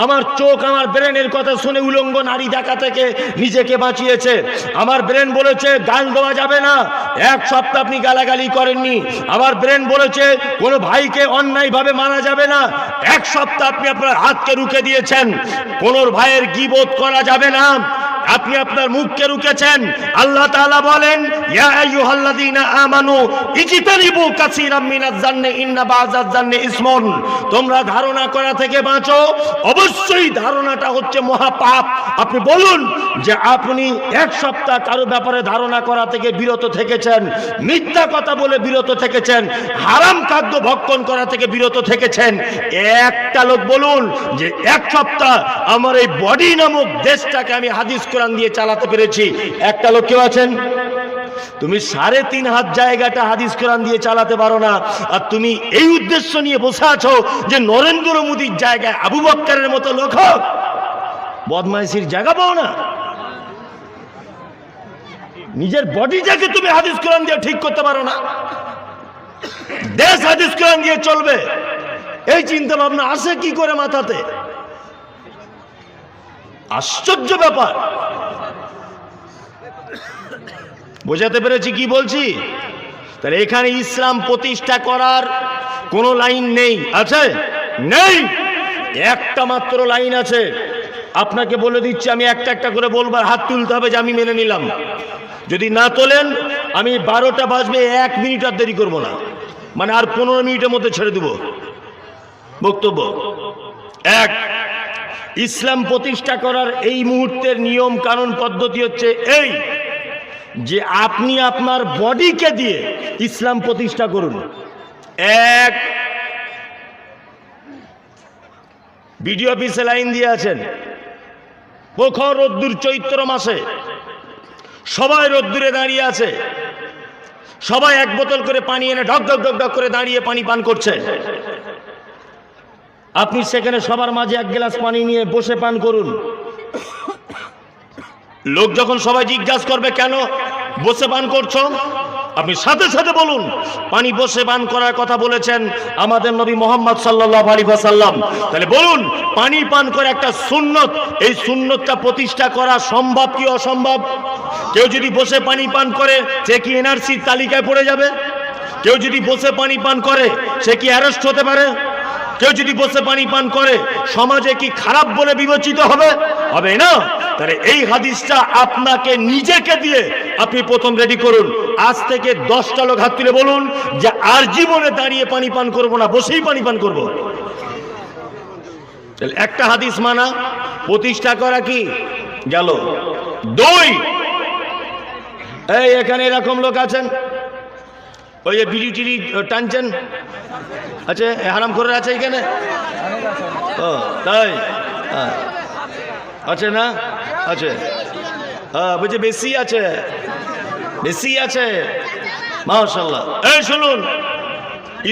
S1: আমার চোখ আমার ব্রেনের কথা শুনে উলঙ্গ নারী দেখা থেকে নিজেকে বাঁচিয়েছে। আমার ব্রেন বলেছে গাল দেওয়া যাবে না, এক সপ্তাহ আপনি গালাগালি করেননি। আমার ব্রেন বলেছে কোনো ভাইকে অন্যায়ভাবে মানা যাবে না, এক সপ্তাহ আপনি আপনার হাতকে রুখে দিয়েছেন। কোনো ভাইয়ের গীবত করা যাবে না, আপনি আপনার মুখকে রুকেছেন। আল্লাহ তাআলা বলেন ইয়া আইয়ুহাল্লাযীনা আমানু ইজতানিবু কাসীরাম মিনাজ জান্নি ইন্না বাযাজ জান্নি ইসমুন। তোমরা ধারণা করা থেকে বাঁচো, অবশ্যই ধারণাটা হচ্ছে মহাপাপ। আপনি বলুন যে আপনি এক সপ্তাহ কারো ব্যাপারে ধারণা করা থেকে বিরত থেকেছেন, মিথ্যা কথা বলে বিরত থেকেছেন, হারাম খাদ্য ভক্ষণ করা থেকে বিরত থেকেছেন। একটা লোক বলুন যে এক সপ্তাহ আমার এই বডি নামক দেশটাকে আমি হাদিস কোরআন দিয়ে চালাতে পেরেছি? একটা লোক কেউ আছেন? তুমি 3.5 হাত জায়গাটা হাদিস কোরআন দিয়ে চালাতে পারো না, আর তুমি এই উদ্দেশ্য নিয়ে বসে আছো যে নরেন্দ্র মোদীর জায়গায় আবু বকরের মতো লোক হোক। বদমাইশির জায়গা পাও না? নিজের বডিটাকে তুমি হাদিস কোরআন দিয়ে ঠিক করতে পারো না, দেশ হাদিস কোরআন দিয়ে চলবে, এই চিন্তা ভাবনা আসে কি করে মাথাতে? আশ্চর্য ব্যাপার। বোঝাতে পেরেছি কি বলছি? তাহলে এখানে ইসলাম প্রতিষ্ঠা করার কোনো লাইন নেই, আছে? নেই, একটা মাত্র লাইন আছে। আপনাকে বলে দিচ্ছি, আমি একটা একটা করে বলবার হাত তুলতে হবে যে আমি মেনে নিলাম। যদি না তোলেন আমি 12টা বাজবে 1 মিনিট আর দেরি করবো না, মানে আর 15 মিনিটের মধ্যে ছেড়ে দেব বক্তব্য। এক, ইসলাম প্রতিষ্ঠা করার এই মুহূর্তের নিয়ম কানুন পদ্ধতি হচ্ছে এই যে আপনি আপনার বডিকে দিয়ে ইসলাম প্রতিষ্ঠা করুন। এক, বিডিও অফিসে লাইন দিয়ে আছেন, প্রখর রোদ্দুর, চৈত্র মাসে সবাই রোদ্দুরে দাঁড়িয়ে আছে, সবাই এক বোতল করে পানি এনে ঢক ঢক ঢক ঢক করে দাঁড়িয়ে পানি পান করছে। আপনি সেখানে সবার মাঝে এক গ্লাস পানি নিয়ে বসে পান করুন। লোক যখন সবাই জিজ্ঞাসা করবে কেন বসে পান করছো, আপনি সাথে সাথে বলুন পানি বসে পান করার কথা বলেছেন আমাদের নবী মুহাম্মদ সাল্লাল্লাহু আলাইহি ওয়াসাল্লাম। তাহলে বলুন পানি পান করে একটা সুন্নত, এই সুন্নতটা প্রতিষ্ঠা করা সম্ভব কি অসম্ভব? কেউ যদি বসে পানি পান করে সে কি এনআরসির তালিকায় পড়ে যাবে? কেউ যদি বসে পানি পান করে সে কি অ্যারেস্ট হতে পারে? কেউ যদি বসে পানি পান করে সমাজে কি খারাপ বলে বিবেচিত হবে? হবে না। তাহলে এই হাদিসটা আপনাকে নিজেকে দিয়ে আপনি প্রথম রেডি করুন। আজ থেকে 10টা লোক হাত তুলে বলুন যে আর জীবনে দাঁড়িয়ে পানি পান করব না, বসেই পানি পান করব। একটা হাদিস মানা প্রতিষ্ঠা করা কি গেল। 2, এই এখানে এরকম লোক আছেন ওই যে বিড়ি টিড়ি টানছেন, আচ্ছা হারাম করে আছে এখানে? ও তাই আছে না? আছে, হ্যাঁ বুঝে বেশি আছে, বেশি আছে, মাশাআল্লাহ। এই শুনুন,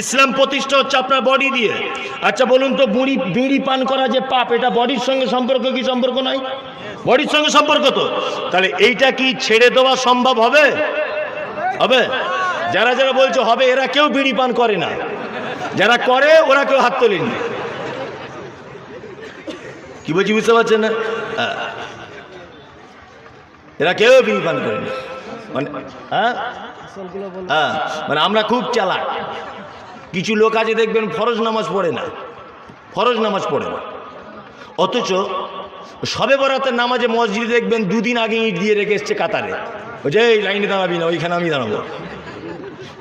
S1: ইসলাম প্রতিষ্ঠা হচ্ছে আপনার বডি দিয়ে। আচ্ছা বলুন তো বিড়ি পান করা যে পাপ, এটা বডির সঙ্গে সম্পর্ক কি সম্পর্ক নাই? বডির সঙ্গে সম্পর্ক তো। তাহলে এইটা কি ছেড়ে দেওয়া সম্ভব হবে? হবে? যারা যারা বলছে হবে এরা কেউ বিড়ি পান করে না, যারা করে ওরা কেউ হাত তোলেনি। কি বলছি বুঝতে পারছেন না? এরা কেউ বিড়ি পান করেনি। মানে মানে আমরা খুব চালাক। কিছু লোক আছে দেখবেন ফরজ নামাজ পড়ে না, ফরজ নামাজ পড়ে না, অথচ শবে বরাতের নামাজে মসজিদে দেখবেন 2 দিন আগে ইট দিয়ে রেখে এসছে কাতারে, যে এই লাইনে দাঁড়াবি না, ওইখানে আমি দাঁড়াবো।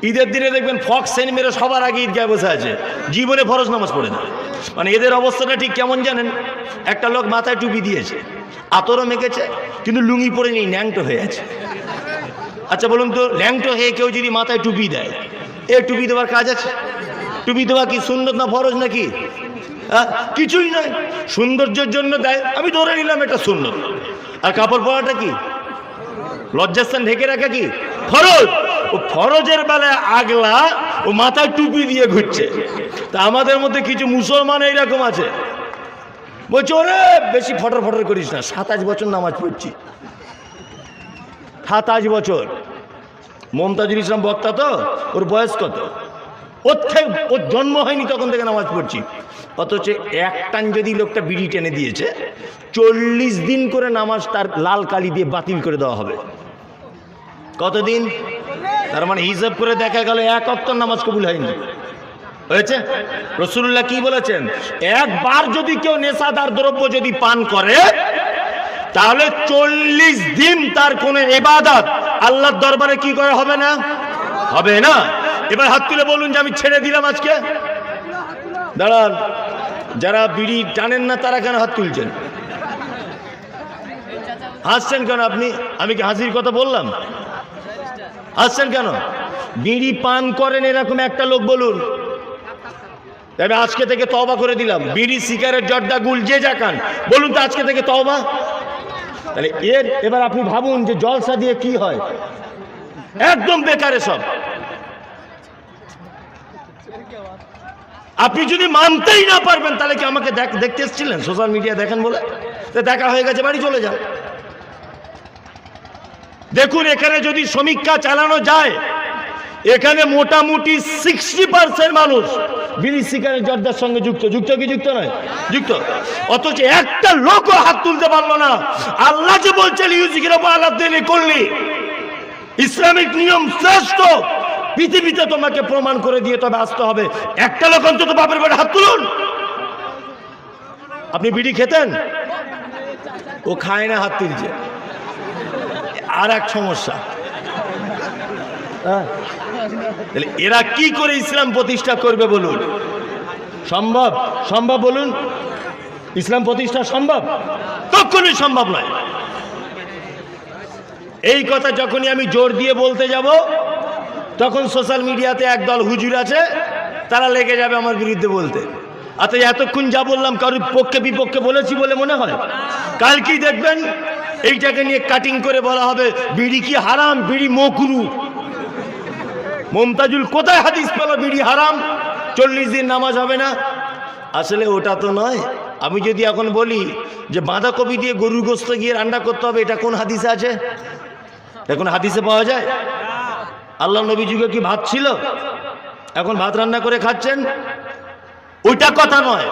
S1: ঈদের দিনে দেখবেন ফক্স সেন মেরে সবার আগে ঈদগাহে বসে আছে, জীবনে ফরজ নামাজ পড়ে না। মানে এদের অবস্থাটা ঠিক কেমন জানেন? একটা লোক মাথায় টুপি দিয়েছে, আতরও মেখেছে, কিন্তু লুঙ্গি পরে নেই, ন্যাংটো হয়ে আছে। আচ্ছা বলুন তো ল্যাংটো হয়ে কেউ যদি মাথায় টুপি দেয়, এ টুপি দেওয়ার কাজ আছে? টুপি দেওয়া কি সুন্নত না ফরজ নাকি? কিছুই নয়, সৌন্দর্যের জন্য দেয়, আমি ধরে নিলাম এটা সুন্নত। আর কাপড় পরাটা কি? লজ্জাস্থান ঢেকে রাখা কি ফরজ? ও ফরজের বেলায় আগলা ও মাথায় টুপি দিয়ে ঘুরছে। তা আমাদের মধ্যে কিছু মুসলমান এইরকম আছে, বলছে ওরে বেশি ফটর ফটর করিস না, 27 বছর নামাজ পড়ছি, 27 বছর। মমতাজুল ইসলাম বক্তা তো, ওর বয়স কত? ওর জন্ম হয়নি তখন থেকে নামাজ পড়ছি। অথচ এক টান যদি লোকটা বিড়ি টেনে দিয়েছে, 40 দিন করে নামাজ তার লাল কালি দিয়ে বাতিল করে দেওয়া হবে। কতদিন? তার মানে হিসাব করে দেখা গেল 1 ওয়াক্ত নামাজ কবুল হয়নি। হয়েছে? রাসূলুল্লাহ কি বলেছেন? একবার যদি কেউ নেশাদার দ্রব্য যদি পান করে, তাহলে 40 দিন তার কোন ইবাদত আল্লাহর দরবারে কি করে হবে না? হবে না। এবার হাত তুলে বলুন যে আমি ছেড়ে দিলাম আজকে। দাঁড়ান, যারা বিড়ি টানেন না তারা কেন হাত তুলছেন? হাসছেন কেন আপনি? আমি কি হাসির কথা বললাম? হাসছেন কেন? বিড়ি পান করেন এরকম একটা লোক বলুন, তবে আজকে থেকে তওবা করে দিলাম। বিড়ি, সিগারেট, জর্দা, গুল যে যা খান, বলুন তো আজকে থেকে তওবা। তাহলে এবার আপনি ভাবুন যে জলসা দিয়ে কি হয়? একদম বেকারে সব। আপনি যদি মানতেই না পারবেন তাহলে কি আমাকে দেখতে এসেছিলেন সোশ্যাল মিডিয়া দেখেন বলে? দেখা হয়ে গেছে, বাড়ি চলে যান। দেখুন এখানে যদি সমীক্ষা চালানো যায়, এখানে মোটামুটি 60% মানুষ বিড়ি, সিগারেট, জর্দার সঙ্গে যুক্ত। যুক্ত কি যুক্ত নয়? যুক্ত। অথচ একটা লোকও হাত তুলতে পারলো না। আল্লাহ যে বলছেন করলি, ইসলামিক নিয়ম শ্রেষ্ঠ, পৃথিবীতে তোমাকে প্রমাণ করে দিয়ে তবে আসতে হবে। একটা লোক অন্তত বাপের বাড়ি হাত তুলুন। আপনি বিড়ি খেতেন? ও খায় না, হাত তুলছে। আর এক সমস্যা, তাহলে এরা কি করে ইসলাম প্রতিষ্ঠা করবে বলুন? সম্ভব? সম্ভব বলুন? ইসলাম প্রতিষ্ঠা সম্ভব? কখনোই সম্ভব নয়। এই কথা যখনই আমি জোর দিয়ে বলতে যাব, তখন সোশ্যাল মিডিয়াতে একদল হুজুর আছে, তারা লেগে যাবে আমার বিরুদ্ধে বলতে। আচ্ছা, এতক্ষণ যা বললাম কারোর পক্ষে বিপক্ষে বলেছি বলে মনে হয়? কালকেই দেখবেন এইটাকে নিয়ে কাটিং করে বলা হবে বিড়ি কি হারাম, বিড়ি মকরু। মমতাজুল কোথায় হাদিস পেল বিড়ি হারাম, 40 দিন নামাজ হবে না? আসলে ওটা তো নয়। আমি যদি এখন বলি যে বাঁধাকপি দিয়ে গরুর গোস্ত গিয়ে রান্না করতে হবে, এটা কোন হাদিসে আছে? এখন হাদিসে পাওয়া যায়? আল্লাহ নবী যুগে কি ভাত ছিল? এখন ভাত রান্না করে খাচ্ছেন? ওইটা কথা নয়।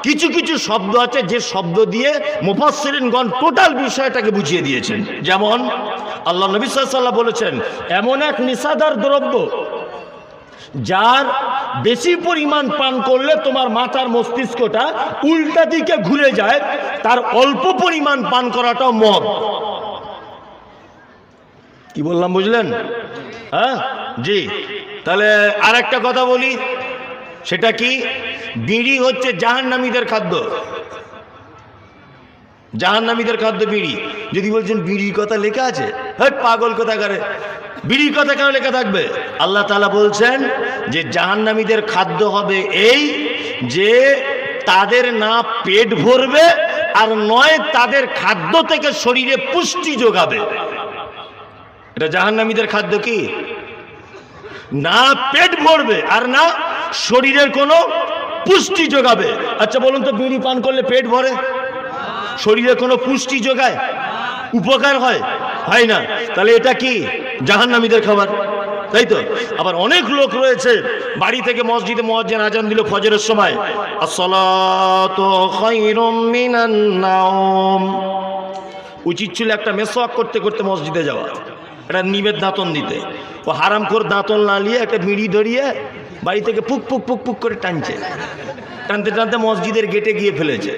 S1: কিছু কিছু শব্দ আছে যে শব্দ দিয়ে মুফাসসিরিনগণ টোটাল বিষয়টাকে বুঝিয়ে দিয়েছেন। যেমন আল্লাহ নবী সাল্লাল্লাহু আলাইহি ওয়াসাল্লাম বলেছেন, এমন এক নিশাদার দ্রব্য যার বেশি পরিমাণ পান করলে তোমার মাথার মস্তিষ্কটা উল্টা দিকে ঘুরে যায়, তার অল্প পরিমাণ পান করাটাও মদ। কি বললাম বুঝলেন? হ্যাঁ, জি। তাহলে আর একটা কথা বলি, সেটা কি? বিড়ি হচ্ছে জাহান্নামীদের খাদ্য। জাহান্নামীদের খাদ্য বিড়ি। যদি বলছেন বিড়ির কথা লেখা আছে, হ্যাঁ পাগল কথা করে, বিড়ির কথা কেন লেখা থাকবে? আল্লাহ তাআলা বলছেন যে জাহান্নামীদের খাদ্য হবে এই যে তাদের না পেট ভরবে, আর নয় তাদের খাদ্য থেকে শরীরে পুষ্টি যোগাবে। এটা জাহান্নামীদের খাদ্য। কি না পেট ভরবে আর না শরীরের কোনো পুষ্টি যোগাবে। আচ্ছা বলুন তো, বিড়ি পান করলে পেট ভরে? শরীরে কোনো পুষ্টি যোগায়? উপকার হয়? হয় না। তাহলে এটা কি? জাহান্নামীদের খাবার, তাই তো? আবার অনেক লোক রয়েছে বাড়ি থেকে মসজিদে মুয়াজ্জিন আজান দিল ফজরের সময়, আসসালাতু খায়রুম মিনান নাওম, উচিত ছিল একটা মেসওয়াক করতে করতে মসজিদে যাওয়া, একটা নিবেদ দাঁতন দিতে। ও হারামখোর দাঁতন না নিয়ে একটা বিড়ি ধরিয়ে বাড়ি থেকে পুক পুক পুক পুক করে টানছে, টানতে টানতে মসজিদের গেটে গিয়ে ফেলেছে।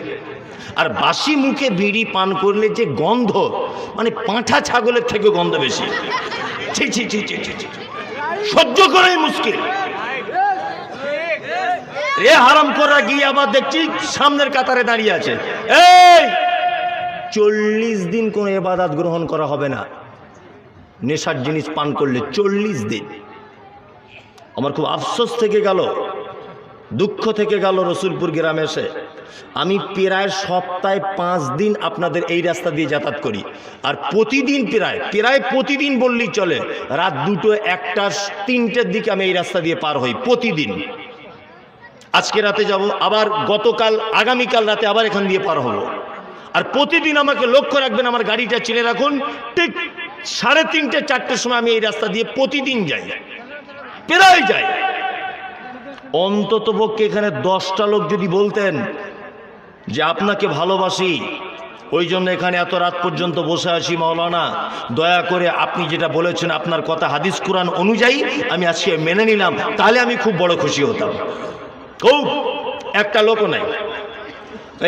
S1: আর বাসি মুখে বিড়ি পান করলে যে গন্ধ, মানে পাঁঠা ছাগলের থেকে গন্ধ বেশি। ছি ছি ছি ছি ছি, সহ্য করাই মুশকিল। এ হারামখোররা গিয়ে আবার দেখছি সামনের কাতারে দাঁড়িয়ে আছে, এই 40 দিন কোনো ইবাদত গ্রহণ করা হবে না নেশার জিনিস পান করলে। 40 দিন। আমার খুব আফসোস থেকে গেল, দুঃখ থেকে গেল রসুলপুর গ্রামে এসে। আমি প্রায় সপ্তাহে 5 দিন আপনাদের এই রাস্তা দিয়ে যাতায়াত করি, আর প্রতিদিন প্রায় প্রতিদিন বললেই চলে, রাত 2টো 1টা 3টের দিকে আমি এই রাস্তা দিয়ে পার হই প্রতিদিন। আজকে রাতে যাব, আবার গতকাল আগামীকাল রাতে আবার এখান দিয়ে পার হব। আর প্রতিদিন আমাকে লক্ষ্য রাখবেন, আমার গাড়িটা চিনে রাখুন, ঠিক 3:30 4টের সময় আমি এই রাস্তা দিয়ে প্রতিদিন যাই, প্রায় যাই। অন্তত পক্ষে এখানে 10টা লোক যদি বলতেন যে আপনাকে ভালোবাসি, ওই জন্য এখানে এত রাত পর্যন্ত বসে আছি মাওলানা, দয়া করে আপনি যেটা বলেছেন আপনার কথা হাদিস কুরআন অনুযায়ী আমি আজকে মেনে নিলাম, তাহলে আমি খুব বড় খুশি হতাম। খুব, একটা লোকও নাই।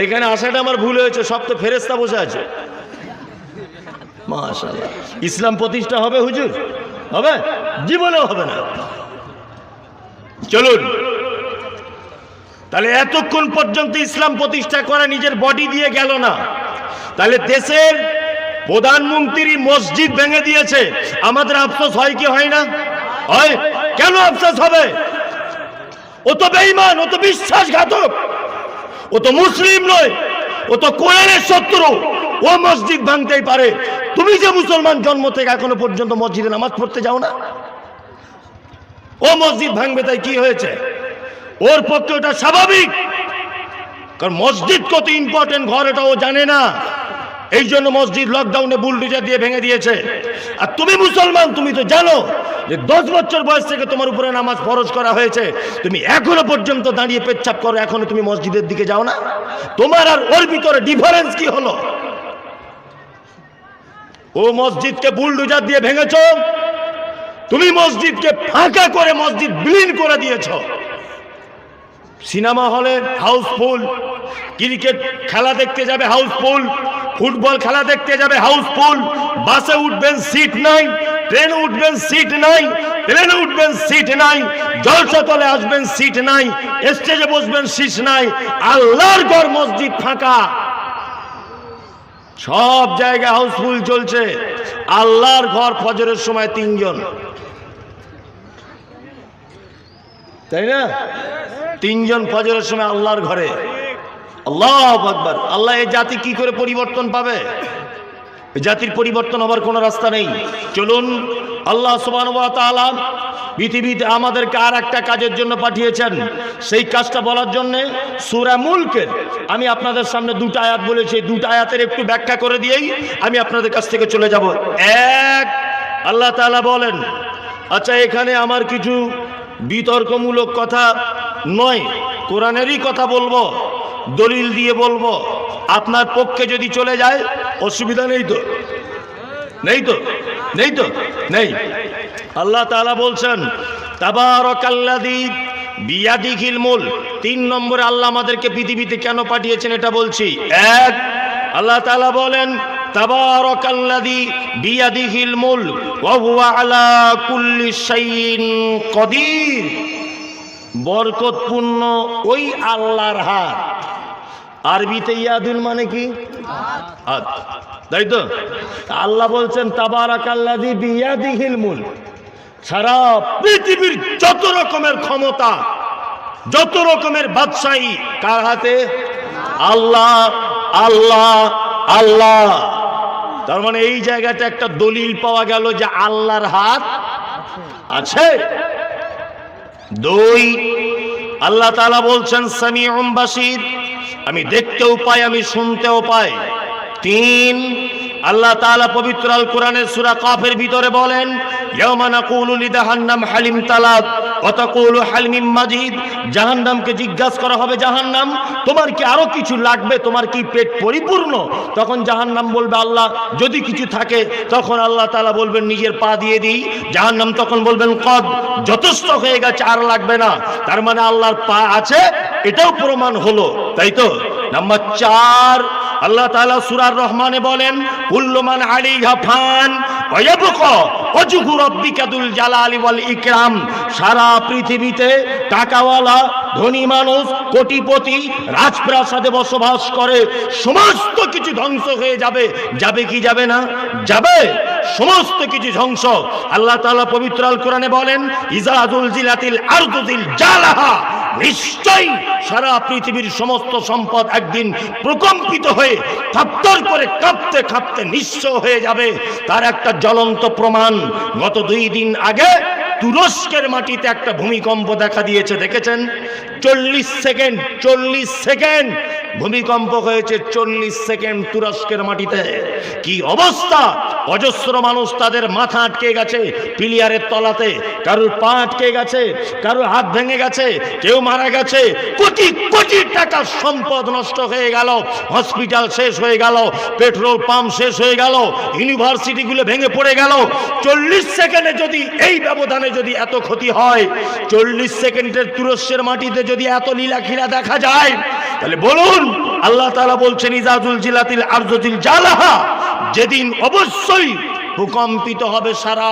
S1: এখানে আসাটা আমার ভুল হয়েছে, সব তো ফেরেশতা বসে আছে। মাশাআল্লাহ। ইসলাম প্রতিষ্ঠা হবে হুজুর? হবে? জীবনেও হবে না। চলুন, তাহলে এতক্ষণ পর্যন্ত ইসলাম প্রতিষ্ঠা করা নিজের বডি দিয়ে গেল না, তাহলে দেশের প্রধানমন্ত্রী মসজিদ ভেঙে দিয়েছে, আমাদের আফসোস হয় কি হয় না? হয়। কেন আফসোস হবে? ও তো বেঈমান, ও তো বিশ্বাসঘাতক, ও তো মুসলিম নয়, ও তো কোরআনের শত্রু, ও মসজিদ ভাঙতেই পারে। তুমি যে মুসলমান জন্ম থেকে এখনো পর্যন্ত মসজিদে নামাজ পড়তে যাও না, ও মসজিদ ভাঙবে, তাই কি হয়েছে? ওর পক্ষে ওটা স্বাভাবিক, কারণ মসজিদ কত ইম্পর্টেন্ট ঘর এটা ও জানে না, এই জন্য মসজিদ লকডাউনে বুলডোজার দিয়ে ভেঙে দিয়েছে। আর তুমি মুসলমান, তুমি তো জানো যে 10 বছর বয়স থেকে তোমার উপরে নামাজ ফরজ করা হয়েছে, তুমি এখনো পর্যন্ত দাঁড়িয়ে পেচ্ছাপ করো, এখনো তুমি মসজিদের দিকে যাও না। তোমার আর ওর ভিতরে ডিফারেন্স কি হলো? ও মসজিদকে বুলডোজার দিয়ে ভেঙেছো, তুমি মসজিদকে ফাঁকা করে মসজিদ বিলীন করে দিয়েছো। সিনেমা হলে হাউসফুল, ক্রিকেট খেলা দেখতে যাবে হাউসফুল, ফুটবল খেলা দেখতে যাবে হাউসফুল, বাসে উঠবেন সিট নাই, ট্রেনে উঠবেন সিট নাই, প্লেনে উঠবেন সিট নাই, জলসা তলে আসবেন সিট নাই, স্টেজে বসবেন সিট নাই, আল্লাহর ঘর মসজিদ ফাঁকা, সব জায়গায় হাউসফুল চলছে। আল্লাহর ঘর ফজরের সময় 3 জন, তাই না? 3 জন ফজরের সময় আল্লাহর ঘরে। আল্লাহু আকবার। আল্লাহ এই জাতি কি করে পরিবর্তন পাবে? এই জাতির পরিবর্তন হবার কোনো রাস্তা নেই। চলুন, আল্লাহ সুবহানাহু ওয়া তাআলা পৃথিবীতে আমাদেরকে আর একটা কাজের জন্য পাঠিয়েছেন। সেই কাজটা বলার জন্য সূরা মুলকের আমি আপনাদের সামনে 2টা আয়াত বলেছি। 2টা আয়াতের একটু ব্যাখ্যা করে দিয়েই আমি আপনাদের কাছ থেকে চলে যাব। এক, আল্লাহ তাআলা বলেন, আচ্ছা এখানে আমার কিছু বিতর্কমূলক কথা নয়, কোরআনেরই কথা বলবো, দলিল দিয়ে বলবো। আপনার পক্ষে যদি চলে যায় অসুবিধা নেই তো? নেই তো? নেই তো? নেই। আল্লাহ তাআলা বলছেন তাবারাকাল্লাযী বিয়াদিহিল মুলক। 3 নম্বরে আল্লাহ আমাদেরকে পৃথিবীতে কেন পাঠিয়েছেন এটা বলছি। এক, আল্লাহ তাআলা বলেন তাবারাকাল্লাযী বিয়াদিহিল মুলক ওয়া হুয়া আলা কুল্লি শাইইন কদির। বরকতপূর্ণ ওই আল্লাহর হাত। আরবিতে ইয়াদুল মানে কি? হাত, তাই তো? আল্লাহ বলছেন তাবারাকাল্লাযী বিয়াদিহিল মুলক। সারা পৃথিবীর যত রকমের ক্ষমতা, যত রকমের বাদশাহী কার হাতে? আল্লাহ, আল্লাহ, আল্লাহ। তার মানে এই জায়গাটা একটা দলিল পাওয়া গেল যে আল্লাহর হাত আছে। 2, আল্লাহ তাআলা বলছেন সামিউম বাসীর, আমি দেখতেও পাই, আমি শুনতেও পাই। 3, আল্লাহ তাআলা পবিত্র আল কোরআনের সূরা কাফের ভিতরে বলেন ইয়াওমা নাকুলু লিজাহান্নাম হালিম তালাত ওয়া তাকুলু হালিম মাজিদ। জাহান্নামকে জিজ্ঞাসা করা হবে, জাহান্নাম তোমার কি আরো কিছু লাগবে? তোমার কি পেট পরিপূর্ণ? তখন জাহান্নাম বলবে আল্লাহ যদি কিছু থাকে, তখন আল্লাহ তাআলা বলবেন নিজের পা দিয়ে দিই। জাহান্নাম তখন বলবেন কদ, যথেষ্ট হয়ে গেছে, আর লাগবে না। তার মানে আল্লাহর পা আছে, এটাও প্রমাণ হলো, তাই তো? নাম্বার 4, আল্লাহ তাআলা সূরা রহমানে বলেন কুল্লু মান আলাইহা ফান ওয়া ইয়াবকা ওয়াজহু রাব্বিকা যুল জালালি ওয়াল ইকরাম। সারা পৃথিবীতে টাকাওয়ালা, ধনী মানুষ, কোটিপতি, রাজপ্রাসাদে বসবাস করে, সমস্ত কিছু ধ্বংস হয়ে যাবে। যাবে কি যাবে না? যাবে। সমস্ত কিছু ধ্বংস। আল্লাহ তাআলা পবিত্র আল কোরআনে বলেন ইজা যুলজিলাতিল আরদু জিলজালাহা। নিশ্চয়ই সারা পৃথিবীর সমস্ত সম্পদ একদিন প্রকম্পিত হয়ে থাপ্পড় করে কাঁপতে কাঁপতে নিঃস্ব হয়ে যাবে। তার একটা জ্বলন্ত প্রমাণ গত 2 দিন আগে তুরস্কের মাটিতে একটা ভূমিকম্প দেখা দিয়েছে, দেখেছেন? 40 সেকেন্ড ভূমিকম্প হয়েছে। 40 সেকেন্ড তুরস্কের মাটিতে। কি অবস্থা! অজস্র মানুষ তাদের মাথা আটকে গেছে পিলিয়ারের তলাতে, কারোর পা আটকে গেছে, কারোর হাত ভেঙে গেছে, কেউ মারা গেছে। কোটি কোটি টাকার সম্পদ নষ্ট হয়ে গেল, হসপিটাল শেষ হয়ে গেল, পেট্রোল পাম্প শেষ হয়ে গেল, ইউনিভার্সিটিগুলো ভেঙে পড়ে গেল। 40 সেকেন্ডে যদি এই ব্যবধানে যদি এত ক্ষতি হয়, 40 সেকেন্ডের তুরস্কের মাটিতে যদি এত লীলাখিলা দেখা যায়, তাহলে বলুন আল্লাহ তাআলা বলছেন ইজা যুলজিলাতিল আরদু জিলজালাহা। যেদিন অবশ্যই ভূকম্পিত হবে সারা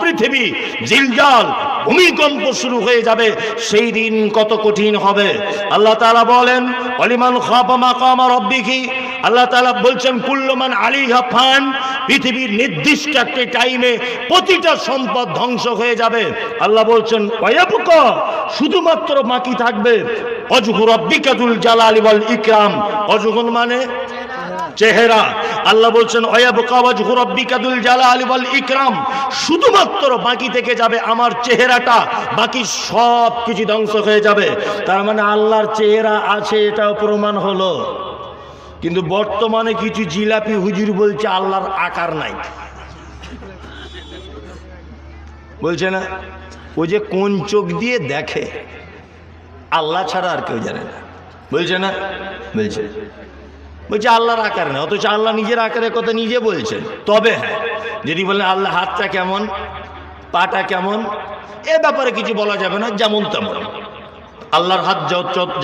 S1: পৃথিবী, জিলজাল ভূমিকম্প শুরু হয়ে যাবে, সেই দিন কত কঠিন হবে। আল্লাহ তাআলা বলেন ওয়ালিমান খাফা মাকামা রাব্বিহি। আল্লাহ তাআলা বলছেন কুল্লু মান আলাইহা ফান। পৃথিবীর নির্দিষ্ট একটা টাইমে প্রতিটা সম্পদ ধ্বংস হয়ে যাবে। আল্লাহ বলছেন ওয়ায়াবকা, শুধুমাত্র বাকি থাকবে ওয়াজহু রাব্বিকা যুল জালালি ওয়াল ইকরাম। ওয়াজহুন মানে চেহারা। আল্লাহ বলছেন ওয়ায়াবকা ওয়াজহু রাব্বিকা যুল জালালি ওয়াল ইকরাম। শুধুমাত্র বাকি থেকে যাবে আমার চেহারাটা, বাকি সব কিছু ধ্বংস হয়ে যাবে। তার মানে আল্লাহর চেহারা আছে, এটাও প্রমাণ হলো। কিন্তু বর্তমানে কিছু জিলাপি হুজুর বলছে আল্লাহর আকার নাই, বলছে না? ও যে কোন চোখ দিয়ে দেখে আল্লাহ ছাড়া আর কেউ জানে না, বলছে না? বলছে আল্লাহর আকার না, অথচ আল্লাহ নিজের আকারের কথা নিজে বলছেন। তবে হ্যাঁ, যদি বলেন আল্লাহ হাতটা কেমন, পাটা কেমন, এ ব্যাপারে কিছু বলা যাবে না, যেমন তেমন। আল্লাহর হাত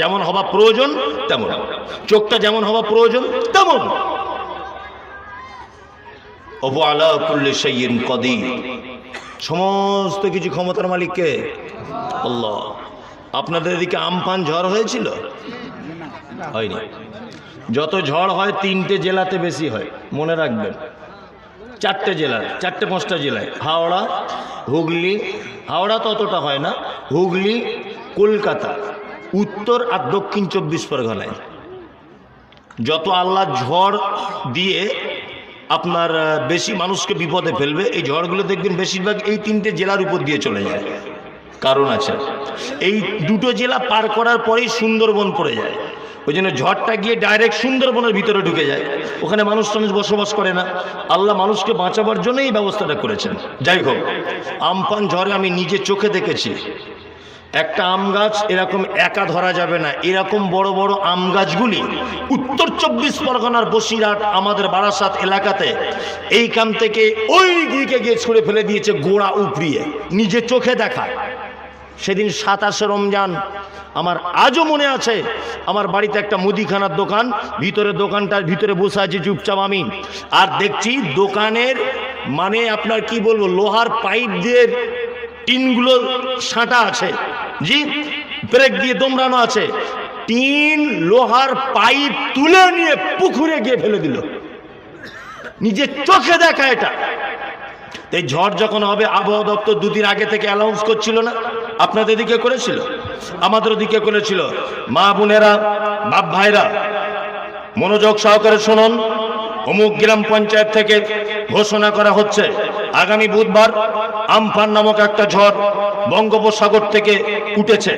S1: যেমন হওয়া প্রয়োজন তেমন, চোখটা যেমন হওয়া প্রয়োজন তেমন। ওহু আলা কুল্লি শাইইন কাদির। সমস্ত কিছু ক্ষমতার মালিক কে? আল্লাহ। আপনাদের এদিকে আমফান ঝড় হয়েছিল? হয়নি। যত ঝড় হয় 3টে জেলাতে বেশি হয়, মনে রাখবেন। 4টে জেলার, 4-5টা জেলায়, হাওড়া, হুগলি, হাওড়া তো অতটা হয় না, হুগলি, কলকাতা, উত্তর আর দক্ষিণ 24 পরগনায় যত আল্লাহ ঝড় দিয়ে আপনার বেশি মানুষকে বিপদে ফেলবে, এই ঝড়গুলো দেখবেন বেশিরভাগ এই 3টে জেলার উপর দিয়ে চলে যায়। কারণ আছে, এই 2টো জেলা পার করার পরেই সুন্দরবন পড়ে যায়। ওই জন্য ঝড়টা গিয়ে ডাইরেক্ট সুন্দরবনের ভিতরে ঢুকে যায়, ওখানে মানুষ বসবাস করে না। আল্লাহ মানুষকে বাঁচাবার জন্য এই ব্যবস্থাটা করেছেন। যাই হোক, আমফান ঝড়ে আমি নিজে চোখে দেখেছি। একটা আম গাছ এরকম একা ধরা যাবে না, এরকম বড় বড় আম গাছগুলি উত্তর 24 পরগনার বসিরহাট আমাদের বারাসাত এলাকাতে এইখান থেকে ওই দিকে গিয়ে ছুঁড়ে ফেলে দিয়েছে, গোড়া উপড়িয়ে, নিজে চোখে দেখা। সেদিন 27 রমজান, আমার আজও মনে আছে। আমার বাড়িতে একটা মুদিখানার দোকান, দোকানটার ভিতরে বসে আছি চুপচাপ আমি, আর দেখছি দোকানের মানে আপনার কি বলবো, লোহার পাইপ দিয়ে টিনগুলো সাঁটা আছে, জি, ব্রেক দিয়ে দোমড়ানো আছে। টিন লোহার পাইপ তুলে নিয়ে পুকুরে গিয়ে ফেলে দিল, নিজের চোখে দেখা এটা। এই ঝড় যখন হবে, আবহাওয়া দপ্তর 2 দিন আগে থেকে অ্যানাউন্স করছিল না? আপনাদের দিকে করেছিল, আমাদের দিকে করেছিল। মা বোনেরা, বাপ ভাইরা, মনোযোগ সহকারে শুনুন। অমুক গ্রাম পঞ্চায়েত থেকে ঘোষণা করা হচ্ছে, আগামী বুধবার আমফান নামক একটা ঝড় বঙ্গোপসাগর থেকে উঠেছে।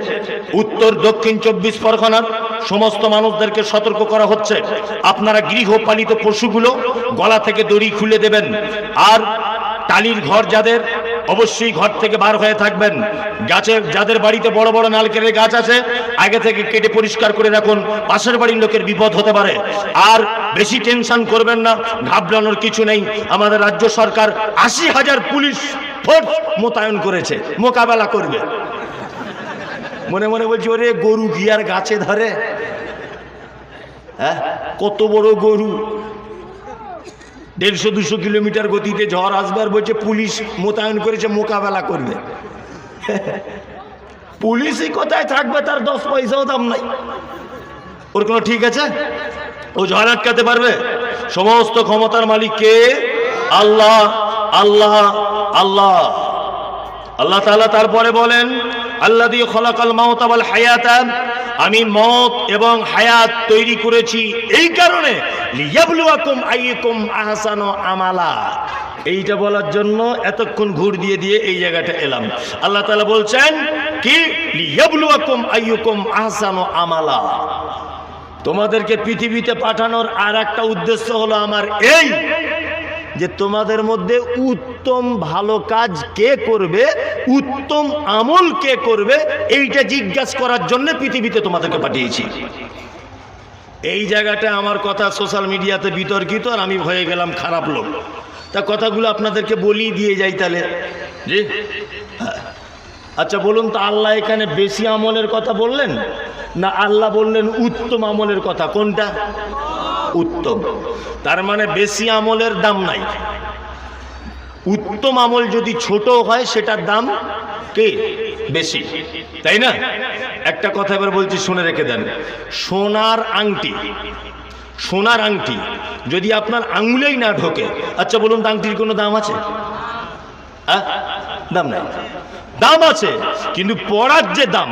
S1: উত্তর দক্ষিণ 24 পরগনার সমস্ত মানুষদেরকে সতর্ক করা হচ্ছে, আপনারা গৃহপালিত পশুগুলো গলা থেকে দড়ি খুলে দেবেন। আর টালির ঘর যাদের, অবশ্যই ঘর থেকে বার হয়ে থাকবেন। গাছের যাদের বাড়িতে বড় বড় নারকেলের গাছ আছে, আগে থেকে কেটে পরিষ্কার করে রাখুন, পাশের বাড়ির লোকের বিপদ হতে পারে। আর বেশি টেনশন করবেন না, ঘাবড়ানোর কিছু নেই। আমাদের রাজ্য সরকার 80,000 পুলিশ ফোর্স মোতায়েন করেছে, মোকাবেলা করবে। মনে মনে বলছি, ওরে গরু কি আর গাছে ধরে? হ্যাঁ, কত বড় গরু, 150-200 কিলোমিটার গতিতে ঝড় আসবে, আর বলছে পুলিশ মোতায়েন করেছে, মোকাবেলা করবে। পুলিশই কোথায় থাকবে, তার 10 পয়সাও দাম নাই। ওর কোনো ঠিক আছে? ও ঝড় আটকাতে পারবে? সমস্ত ক্ষমতার মালিক কে? আল্লাহ, আল্লাহ, আল্লাহ। আল্লাহ তাআলা তারপরে বলেন, আল্লাযী খালাকাল মাউতা ওয়াল হায়াতা, আমি মত এবং হায়াত তৈরি করেছি এই কারণে, লিয়াবলুয়াকুম আইয়ুকুম আহসানু আমালা। এইটা বলার জন্য এতক্ষণ ঘুর দিয়ে দিয়ে এই জায়গাটা এলাম। আল্লাহ তাআলা বলছেন কি, লিয়াবলুয়াকুম আইয়ুকুম আহসানু আমালা। তোমাদেরকে পৃথিবীতে পাঠানোর আর একটা উদ্দেশ্য হলো আমার এই, যে তোমাদের মধ্যে উত্তম ভালো কাজ কে করবে, উত্তম আমল কে করবে, এইটা জিজ্ঞাসা করার জন্য পৃথিবীতে তোমাদেরকে পাঠিয়েছি। এই জায়গাটা আমার কথা সোশ্যাল মিডিয়াতে বিতর্কিত, আর আমি হয়ে গেলাম খারাপ লোক। তা কথাগুলো আপনাদেরকে বলি দিয়ে যাই তাহলে। জি, আচ্ছা বলুন তো, আল্লাহ এখানে বেশি আমলের কথা বললেন না আল্লাহ বললেন উত্তম আমলের কথা? কোনটা উত্তম? তার মানে বেশি আমলের দাম নাই। উত্তম আমল যদি ছোট হয়, সেটার দাম কে বেশি, তাই না? একটা কথা এবার বলছি, শুনে রেখে দেন। সোনার আংটি, সোনার আংটি যদি আপনার আঙুলেই না ঢোকে, আচ্ছা বলুন তো আংটির কোনো দাম আছে? দাম নাই। দাম আছে, কিন্তু পড়ার যে দাম,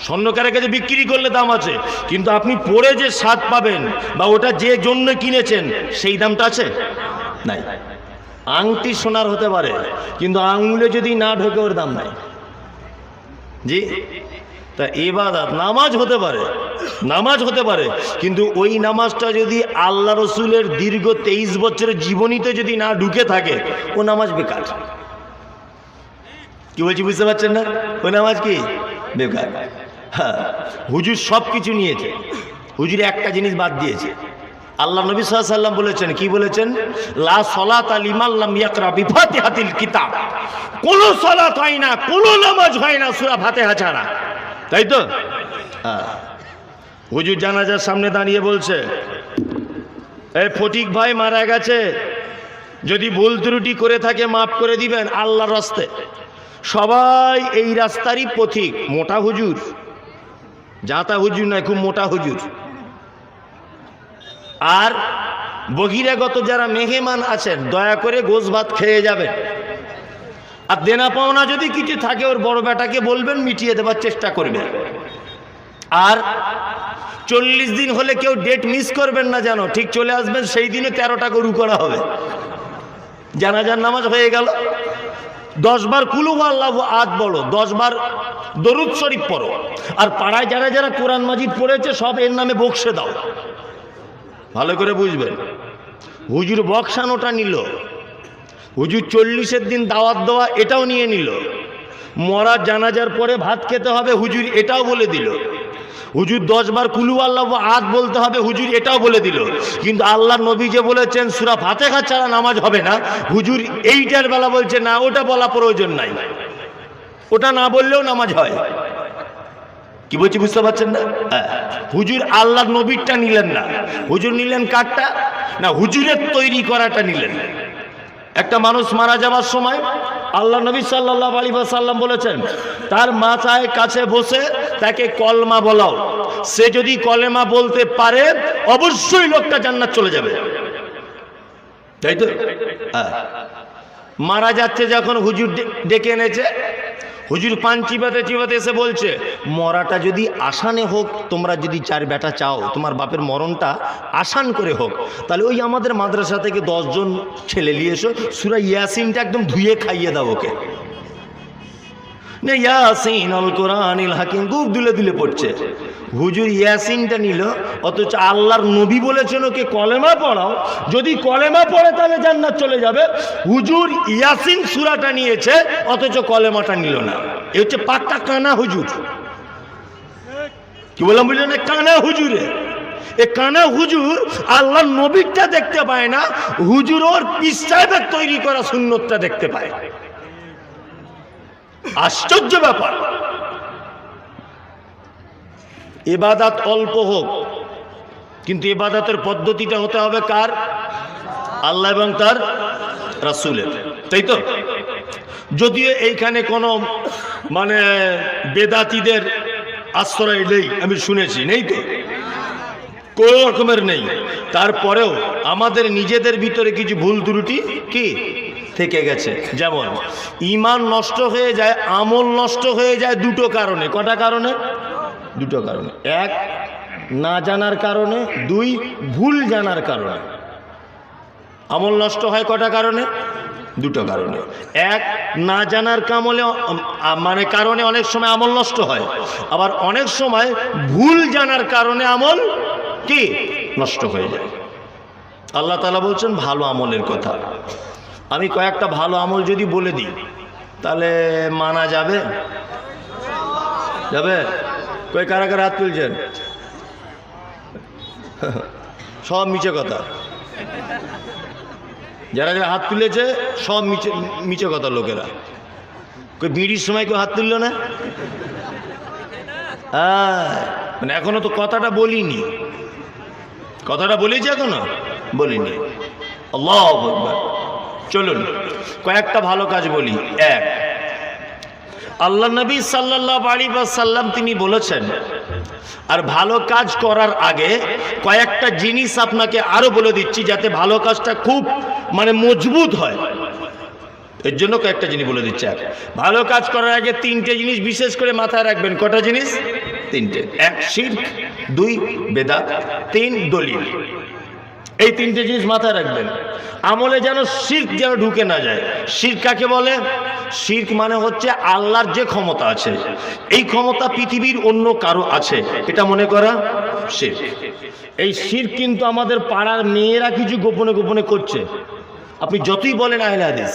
S1: স্বর্ণকারের কাছে বিক্রি করলে দাম আছে, কিন্তু আপনি পরে যে স্বাদ পাবেন বা ওটা যে জন্য কিনেছেন, সেই দামটা আছে? নাই। আংটি সোনার হতে পারে, কিন্তু আঙুলে যদি না ঢোকে ওর দাম নাই। জি, তা ইবাদত নামাজ হতে পারে, নামাজ হতে পারে, কিন্তু ওই নামাজটা যদি আল্লাহ রসুলের দীর্ঘ 23 বছরের জীবনীতে যদি না ঢুকে থাকে, ও নামাজ বেকার। কি বলছি বুঝতে পারছেন না? ওই নামাজ কি বেকার। হ্যাঁ, হুজুর সব কিছু নিয়েছে, হুজুর একটা জিনিস বাদ দিয়েছে। আল্লাহ নবী সাল্লাল্লাহু আলাইহি ওয়াসাল্লাম বলেছেন, কি বলেছেন? লা সালাতা লিমান লাম ইয়াকরা বিফাতিহাতিল কিতাব। কোন সালাত হয় না, কোন নামাজ হয় না সূরা ফাতিহা ছাড়া, তাই তো? হুজুর জানাজার সামনে দাঁড়িয়ে বলছে, এই ফটিক ভাই মারা গেছে, যদি ভুল ত্রুটি করে থাকে মাফ করে দিবেন আল্লাহর রাস্তায়। সবাই এই রাস্তারই পথিক। মোটা হুজুর, যাতা হুজুর নয়, খুব মোটা হুজুর। আর বহিরাগত যারা মেহমান আছেন দয়া করে গোশ ভাত খেয়ে যাবেন। আর দেনা পাওনা যদি কিছু থাকে ওর বড় বেটাকে বলবেন, মিটিয়ে দেওয়ার চেষ্টা করবেন। আর 40 দিন হলে কেউ ডেট মিস করবেন না, জানো ঠিক চলে আসবেন, সেই দিনে 13টা গরু করা হবে। জানাজার নামাজ হয়ে গেল, 10 বার কুলু আল্লাহু আদ বলো, 10 বার দরুদ শরীফ পড়ো। আর পাড়ায় যারা যারা কোরআন মাজিদ পড়েছে সব এর নামে বকশে দাও। ভালো করে বুঝবেন, হুজুর বকশানোটা নিল, হুজুর 40-এর দিন দাওয়াত দেওয়া এটাও নিয়ে নিল, মরা জানাজার পরে ভাত খেতে হবে হুজুর এটাও বলে দিল, হুজুর 10 বার কুলু আল্লাহু আদ বলতে হবে হুজুর এটাও বলে দিল। কিন্তু আল্লাহর নবী যে বলেছেন সূরা ফাতিহা ছাড়া নামাজ হবে না, হুজুর এইটার বেলা বলছে না, ওটা বলা প্রয়োজন নাই, ওটা না বললেও নামাজ হয়। কি বলছি বুঝতে পারছেন না? হুজুর আল্লাহর নবীরটা নিলেন না, হুজুর নিলেন কারটা না, হুজুরের তৈরি করাটা নিলেন। একটা মানুষ মারা যাওয়ার সময় আল্লাহ নবী সাল্লাল্লাহু আলাইহি ওয়াসাল্লাম বলেছেন তার মাথায় কাছে বসে তাকে কলমা বলাও, সে যদি কলেমা বলতে পারে অবশ্যই লোকটা জান্নাত চলে যাবে। তাই তো? মারা যাচ্ছে যখন হুজুর ডেকে এনেছে, হুজুর পান চিবাতে চিবাতে এসে বলছে মরাটা যদি আসানে হোক, তোমরা যদি 4 বেটা চাও তোমার বাপের মরণটা আসান করে হোক, তাহলে ওই আমাদের মাদ্রাসা থেকে 10 জন ছেলে নিয়ে এসো, সূরা ইয়াসিনটা একদম ধুয়ে খাইয়ে দাও ওকে। না ইয়াসিন আল কোরআনিল হাকিম খুব দুলে দুলে পড়ছে, হুজুর ইয়াসিনটা নিল, অথচ আল্লাহর নবী বলেছেন ওকে কলেমা পড়াও, যদি কলেমা পড়ে তাহলে জান্নাত চলে যাবে। হুজুর ইয়াসিন সূরাটা নিয়েছে অথচ কলেমাটা নিল না। এ হচ্ছে পাক্কা কানা হুজুর। কি বললাম বুঝলেন? কানা হুজুরে, এ কানা হুজুর আল্লাহর নবীটা দেখতে পায় না, হুজুর ওর পীর সাহেবের তৈরি করা সুন্নতটা দেখতে পায়। আশ্চর্য ব্যাপার। ইবাদত অল্প হোক, কিন্তু ইবাদতের পদ্ধতিটা হতে হবে কার? আল্লাহ এবং তার রাসূলের। তাই তো? যদিও এইখানে কোনো মানে বেদাতীদের আশ্রয় নেই, আমি শুনেছি, নেই তো, কোন রকমের নেই। তারপরেও আমাদের নিজেদের ভিতরে কিছু ভুল ত্রুটি কি থেকে গেছে। যেমন ঈমান নষ্ট হয়ে যায়, আমল নষ্ট হয়ে যায় দুটো কারণে। কটা কারণে? দুটো কারণে। 1 না জানার কারণে, 2 ভুল জানার কারণে। আমল নষ্ট হয় কটা কারণে? দুটো কারণে। 1 না জানার মানে কারণে অনেক সময় আমল নষ্ট হয়, আবার অনেক সময় ভুল জানার কারণে আমল কি নষ্ট হয়ে যায়। আল্লাহ তাআলা বলছেন ভালো আমলের কথা। আমি কয়েকটা ভালো আমল যদি বলে দিই তাহলে মানা যাবে? যাবে? কই কারা কারা হাত তুলছেন? সব মিছে কথা। যারা যারা হাত তুলেছে সব মিছে কথা লোকেরা। কই বিড়ির সময় কেউ হাত তুলল না? মানে এখনো তো কথাটা বলিনি। কথাটা বলেছি এখনো? বলিনি। আল্লাহু আকবার। চলুন কয়েকটা ভালো কাজ বলি। 1, আল্লাহ নবী সাল্লাল্লাহু আলাইহি ওয়াসাল্লাম তিনি বলেছেন, আর ভালো কাজ করার আগে কয়েকটা জিনিস আপনাকে আরো বলে দিচ্ছি যাতে ভালো কাজটা খুব মানে মজবুত হয়। এর জন্য কয়েকটা জিনিস বলে দিচ্ছি। ভালো কাজ করার আগে 3টে জিনিস বিশেষ করে মাথায় রাখবেন। কটা জিনিস? 3টে। 1 শিরক, 2 বেদাত, 3 দলিল। এই 3টে জিনিস মাথায় রাখবেন। আমলে যেন শিরক যেন ঢুকে না যায়। শিরক কাকে বলে? শিরক মানে হচ্ছে আল্লাহর যে ক্ষমতা আছে, এই ক্ষমতা পৃথিবীর অন্য কারো আছে, এটা মনে করা শিরক। এই শিরক কিন্তু আমাদের পাড়ার মেয়েরা কিছু গোপনে গোপনে করছে। আপনি যতই বলেন আহলে হাদিস,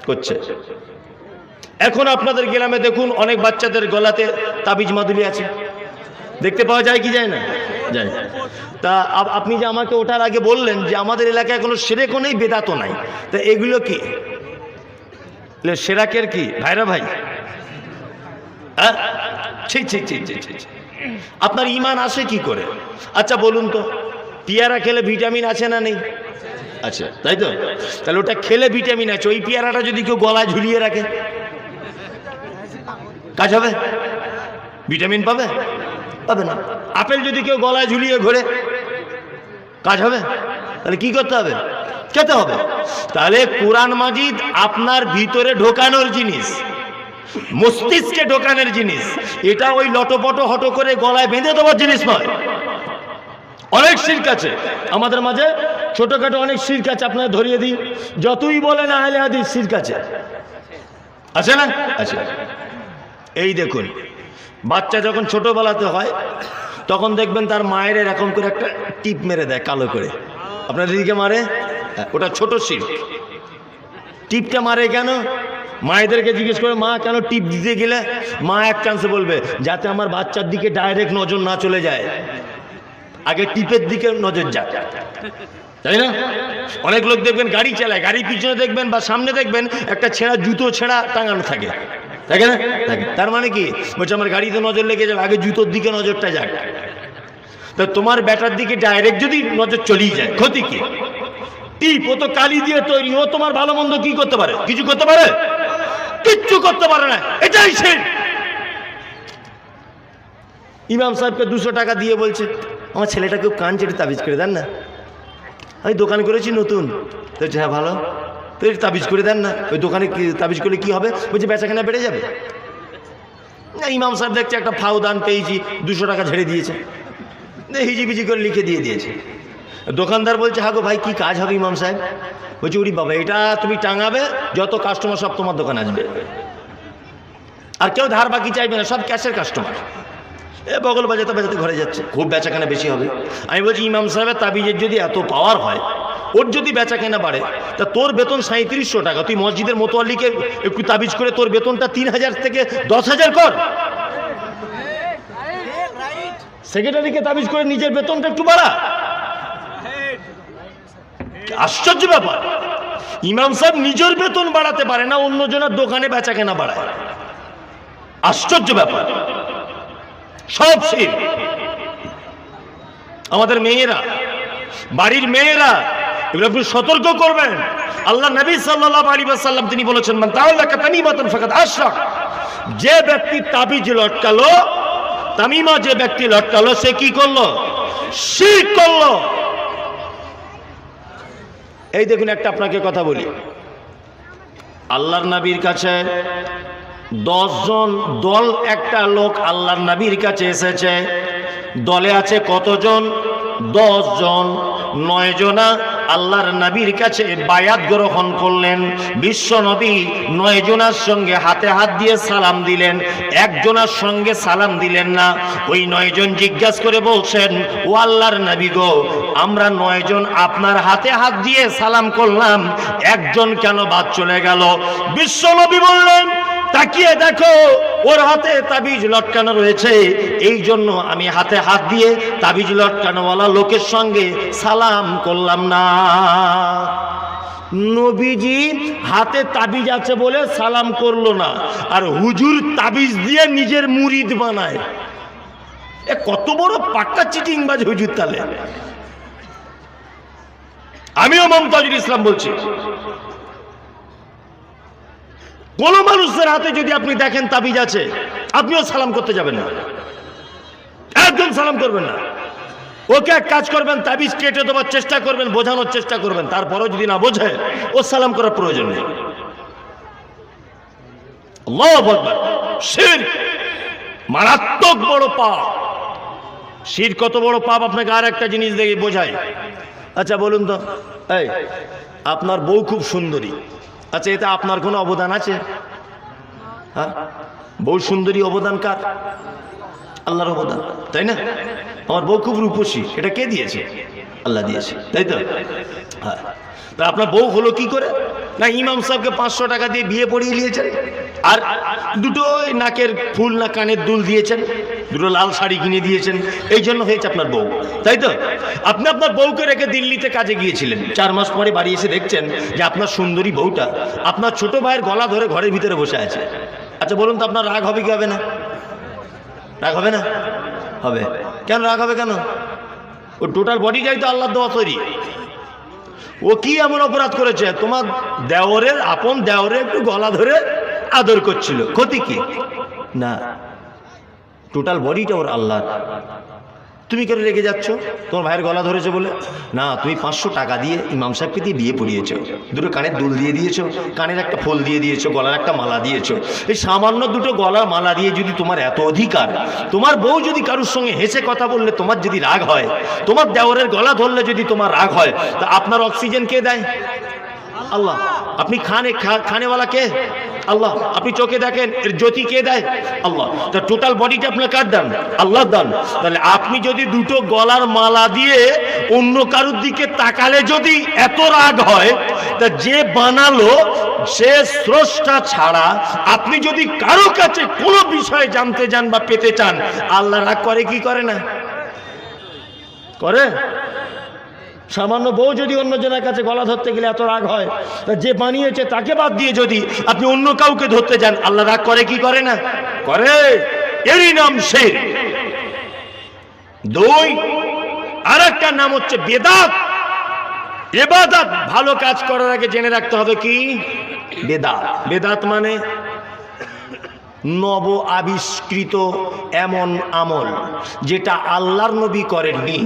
S1: করছে। এখন আপনাদের গ্রামে দেখুন অনেক বাচ্চাদের গলাতে তাবিজ মাদুলি আছে, দেখতে পাওয়া যায় কি যায় না? যায়। তা আপনি যে আমাকে ওঠার আগে বললেন যে আমাদের এলাকায় কোনো শিরকও নেই, বেদাতও নাই, তা এগুলো কি? শিরকের কি ভাইরা ভাই? আপনার ঈমান আসে কি করে? আচ্ছা বলুন তো, পেয়ারা খেলে ভিটামিন আছে না নেই? আচ্ছা, তাই তো? তাহলে ওটা খেলে ভিটামিন আছে। ওই পেয়ারাটা যদি কেউ গলায় ঝুলিয়ে রাখে কাজ হবে? ভিটামিন পাবে? পাবে না। আপেল যদি কেউ গলায় ঝুলিয়ে ঘোরে কাজ হবে? তাহলে কি করতে হবে? খেতে হবে। তাহলে কোরআন মাজিদ আপনার ভিতরে ঢোকানোর জিনিস, মস্তিষ্কে ঢোকানোর জিনিস। এটা ওই লটোপটো হটো করে গলায় বেঁধে দেওয়ার জিনিস নয়। অনেক শিরক আছে আমাদের মাঝে, ছোটখাটো অনেক শিরক আছে। আপনারা ধরিয়ে দিই, যতই বলেন আহলে হাদিস, শিরক আছে, আছে না? আছে। এই দেখুন, বাচ্চা যখন ছোটবেলাতে হয় তখন দেখবেন তার মায়ের এরকম করে একটা টিপ মেরে দেয় কালো করে। আপনার দিদিকে মারে, ওটা ছোট শিরক। টিপটা মারে কেন? মায়েদেরকে জিজ্ঞেস করে, মা কেন টিপ দিতে গেলে? মা এক চান্সে বলবে, যাতে আমার বাচ্চার দিকে ডাইরেক্ট নজর না চলে যায়, আগে টিপের দিকে নজর যাক, তাই না? অনেক লোক দেখবেন গাড়ি চালায়, গাড়ির পিছনে দেখবেন বা সামনে দেখবেন একটা ছেঁড়া জুতো ছেঁড়া টাঙানো থাকে, থাকে না? তার মানে কি বলছে, আমার গাড়িতে নজর লেগে যাবে, আগে জুতোর দিকে নজরটা যাক। তো তোমার ব্যাটার দিকে ডাইরেক্ট যদি নজর চলেই যায়, ক্ষতি কি? টিপ ও তো কালি দিয়ে তৈরি, ও তোমার ভালো মন্দ কি করতে পারে? কিছু করতে পারে? কিচ্ছু করতে পারে না। এটাই শিরক। ইমাম সাহেবকে 200 টাকা দিয়ে বলছে, আমার ছেলেটা কেউ কান চেটে তাবিজ করে দেন না, আমি দোকান করেছি নতুন। তো হ্যাঁ ভালো, তো তাবিজ করে দেন না। ওই দোকানে তাবিজ করলে কি হবে? বলছে বেচাকেনা বেড়ে যাবে। না, ইমাম সাহেব দেখছে একটা ফাউদান পেয়েছি, 200 টাকা ঝেড়ে দিয়েছে, হিজিবিজি করে লিখে দিয়ে দিয়েছে। দোকানদার বলছে, হ্যাঁ গো ভাই, কি কাজ হবে ইমাম সাহেব? বলছে, উরি বাবা, এটা তুমি টাঙাবে, যত কাস্টমার সব তোমার দোকানে আসবে, আর কেউ ধার বাকি চাইবে না, সব ক্যাশের কাস্টমার। এ বগল বাজাতে বাজাতে ঘরে যাচ্ছে, খুব বেচাকেনা বেশি হবে। আমি বলছি, ইমাম সাহেবের তাবিজের যদি এত পাওয়ার হয়, ওর যদি বেচাকেনা বাড়ে, তা তোর বেতন 3700 টাকা, তুই মসজিদের মোতোয়াল্লিকে একটু তাবিজ করে তোর বেতনটা 3000 থেকে 10,000 কর। সেক্রেটারিকে তাবিজ করে নিজের বেতনটা একটু বাড়া। আশ্চর্য ব্যাপার, ইমাম সাহেব নিজের বেতন বাড়াতে পারে না, অন্যজনের দোকানে বেচাকেনা বাড়ায়। আশ্চর্য ব্যাপার, সব শিরক। আমাদের মেয়েরা, বাড়ির মেয়েরা, এগুলো একটু সতর্ক করবেন। আল্লাহ নবী সাল্লাল্লাহু আলাইহি ওয়াসাল্লাম তিনি বলেছেন, মান তাআল্লাকা তামিমাতান ফাকাদ আশরাক। যে ব্যক্তি তাবিজ লটকালো, তামিমা যে ব্যক্তি লটকালো, সে কি করলো? শিরক করলো। এই দেখুন, একটা আপনাকে কথা বলি, আল্লাহর নবীর কাছে 10 জন দল, একটা লোক আল্লাহর নবীর কাছে এসেছে। দলে আছে কতজন? 10 জন। 9 জনা আল্লাহর নবীর কাছে বায়াত গ্রহণ করলেন। বিশ্ব নবী 9 জনার সঙ্গে হাতে হাত দিয়ে সালাম দিলেন, একজনের সঙ্গে সালাম দিলেন না। ওই 9 জন জিজ্ঞাসা করে বলছেন, ও আল্লাহর নবী গো, আমরা 9 জন আপনার হাতে হাত দিয়ে সালাম করলাম, একজন কেন বাদ চলে গেল? বিশ্ব নবী বললেন, তাকিয়ে দেখো, ওর হাতে তাবিজ লটকানো রয়েছে, এই জন্য আমি হাতে হাত দিয়ে তাবিজ লটকানোওয়ালা লোকের সঙ্গে সালাম করলাম না। নবীজি হাতে তাবিজ আছে বলে সালাম করলো না, আর হুজুর তাবিজ দিয়ে নিজের মুরিদ বানায়। এ কত বড় পাক্কা চিটিংবাজ হুজুর! তাহলে আমিও মমতাজুল ইসলাম বলছি, কোন মানুষের হাতে যদি আপনি দেখেন তাবিজ আছে, আপনিও সালাম করতে যাবেন না, একদম সালাম করবেন না। ওকে এক কাজ করবেন, তাবিজ কেটে দেওয়ার চেষ্টা করবেন, বোঝানোর চেষ্টা করবেন, তারপরেও যদি না বোঝে, ও সালাম করার প্রয়োজন নেই। আল্লাহু আকবার। শিরক মারাত্মক বড় পাপ। শিরক কত বড় পাপ আপনাকে আর একটা জিনিস দেখে বোঝায়। আচ্ছা বলুন তো, এই আপনার বউ খুব সুন্দরী, আচ্ছা এতে আপনার কোনো অবদান আছে? হ্যাঁ, বউ সুন্দরী অবদান কার? আল্লাহর অবদান, তাই না? আমার বউ খুব রূপসী, এটা কে দিয়েছে? আল্লাহ দিয়েছে, তাই তো? হ্যাঁ। তা আপনার বউ হলো কি করে? না, ইমাম সাহেবকে 500 টাকা দিয়ে বিয়ে পড়িয়ে নিয়েছেন, আর দুটো নাকের ফুল না কানের দুল দিয়েছেন, দুটো লাল শাড়ি কিনে দিয়েছেন, এই জন্য হয়েছে আপনার বউ, তাই তো? আপনি আপনার বউকে রেখে দিল্লিতে কাজে গিয়েছিলেন, 4 মাস পরে বাড়ি এসে দেখছেন যে আপনার সুন্দরী বউটা আপনার ছোট ভাইয়ের গলা ধরে ঘরের ভিতরে বসে আছে। আচ্ছা বলুন তো, আপনার রাগ হবে কি হবে না? রাগ হবে না? হবে। কেন রাগ হবে? কেন? ও টোটাল বডিটাই তো আল্লাহর দেওয়া তৈরি। ও কি এমন অপরাধ করেছে? তোমার দেওরের আপন দেওরের একটু গলা ধরে আদর করছিল, ক্ষতি কি? না, টোটাল বডিটা ওর আল্লাহ। তুমি কেন রেগে যাচ্ছ? তোমার ভাইয়ের গলা ধরেছে বলে? না, তুমি 500 টাকা দিয়ে ইমাম সাহেবকে দিয়ে বিয়ে পড়িয়েছো, দুটো কানের দুল দিয়ে দিয়েছো, কানের একটা ফুল দিয়ে দিয়েছো, গলার একটা মালা দিয়েছো। এই সামান্য দুটো গলার মালা দিয়ে যদি তোমার এত অধিকার, তোমার বউ যদি কারোর সঙ্গে হেসে কথা বললে তোমার যদি রাগ হয়, তোমার দেওরের গলা ধরলে যদি তোমার রাগ হয়, তা আপনার অক্সিজেন কে দেয়? আল্লাহ। আপনি খানেওয়ালা কে? আল্লাহ। আপনি চোখে দেখেন, এর জ্যোতি কে দেয়? আল্লাহ। তা টোটাল বডিটা আপনার কার দান? আল্লাহ দান। তাহলে আপনি যদি দুটো গলার মালা দিয়ে অন্য কারোর দিকে তাকালে যদি এত রাগ হয়, তা যে বানালো সে স্রষ্টা ছাড়া আপনি যদি কারো কাছে কোনো বিষয় জানতে চান বা পেতে চান, আল্লাহ রাগ করে কি করে না? করে। সামান্য বউ যদি অন্য জনের কাছে গলা ধরতে গেলে এত রাগ হয়, তা যে বানিয়েছে তাকে বাদ দিয়ে যদি আপনি অন্য কাউকে ধরতে যান, আল্লাহ রাগ করে কি করে না? করে। এরই নাম শিরক। দুই, আরেকটা নাম হচ্ছে বেদাত। ইবাদত ভালো কাজ করার আগে জেনে রাখতে হবে কি? বেদাত। বেদাত মানে নব আবিষ্কৃত এমন আমল যেটা আল্লাহর নবী করেননি,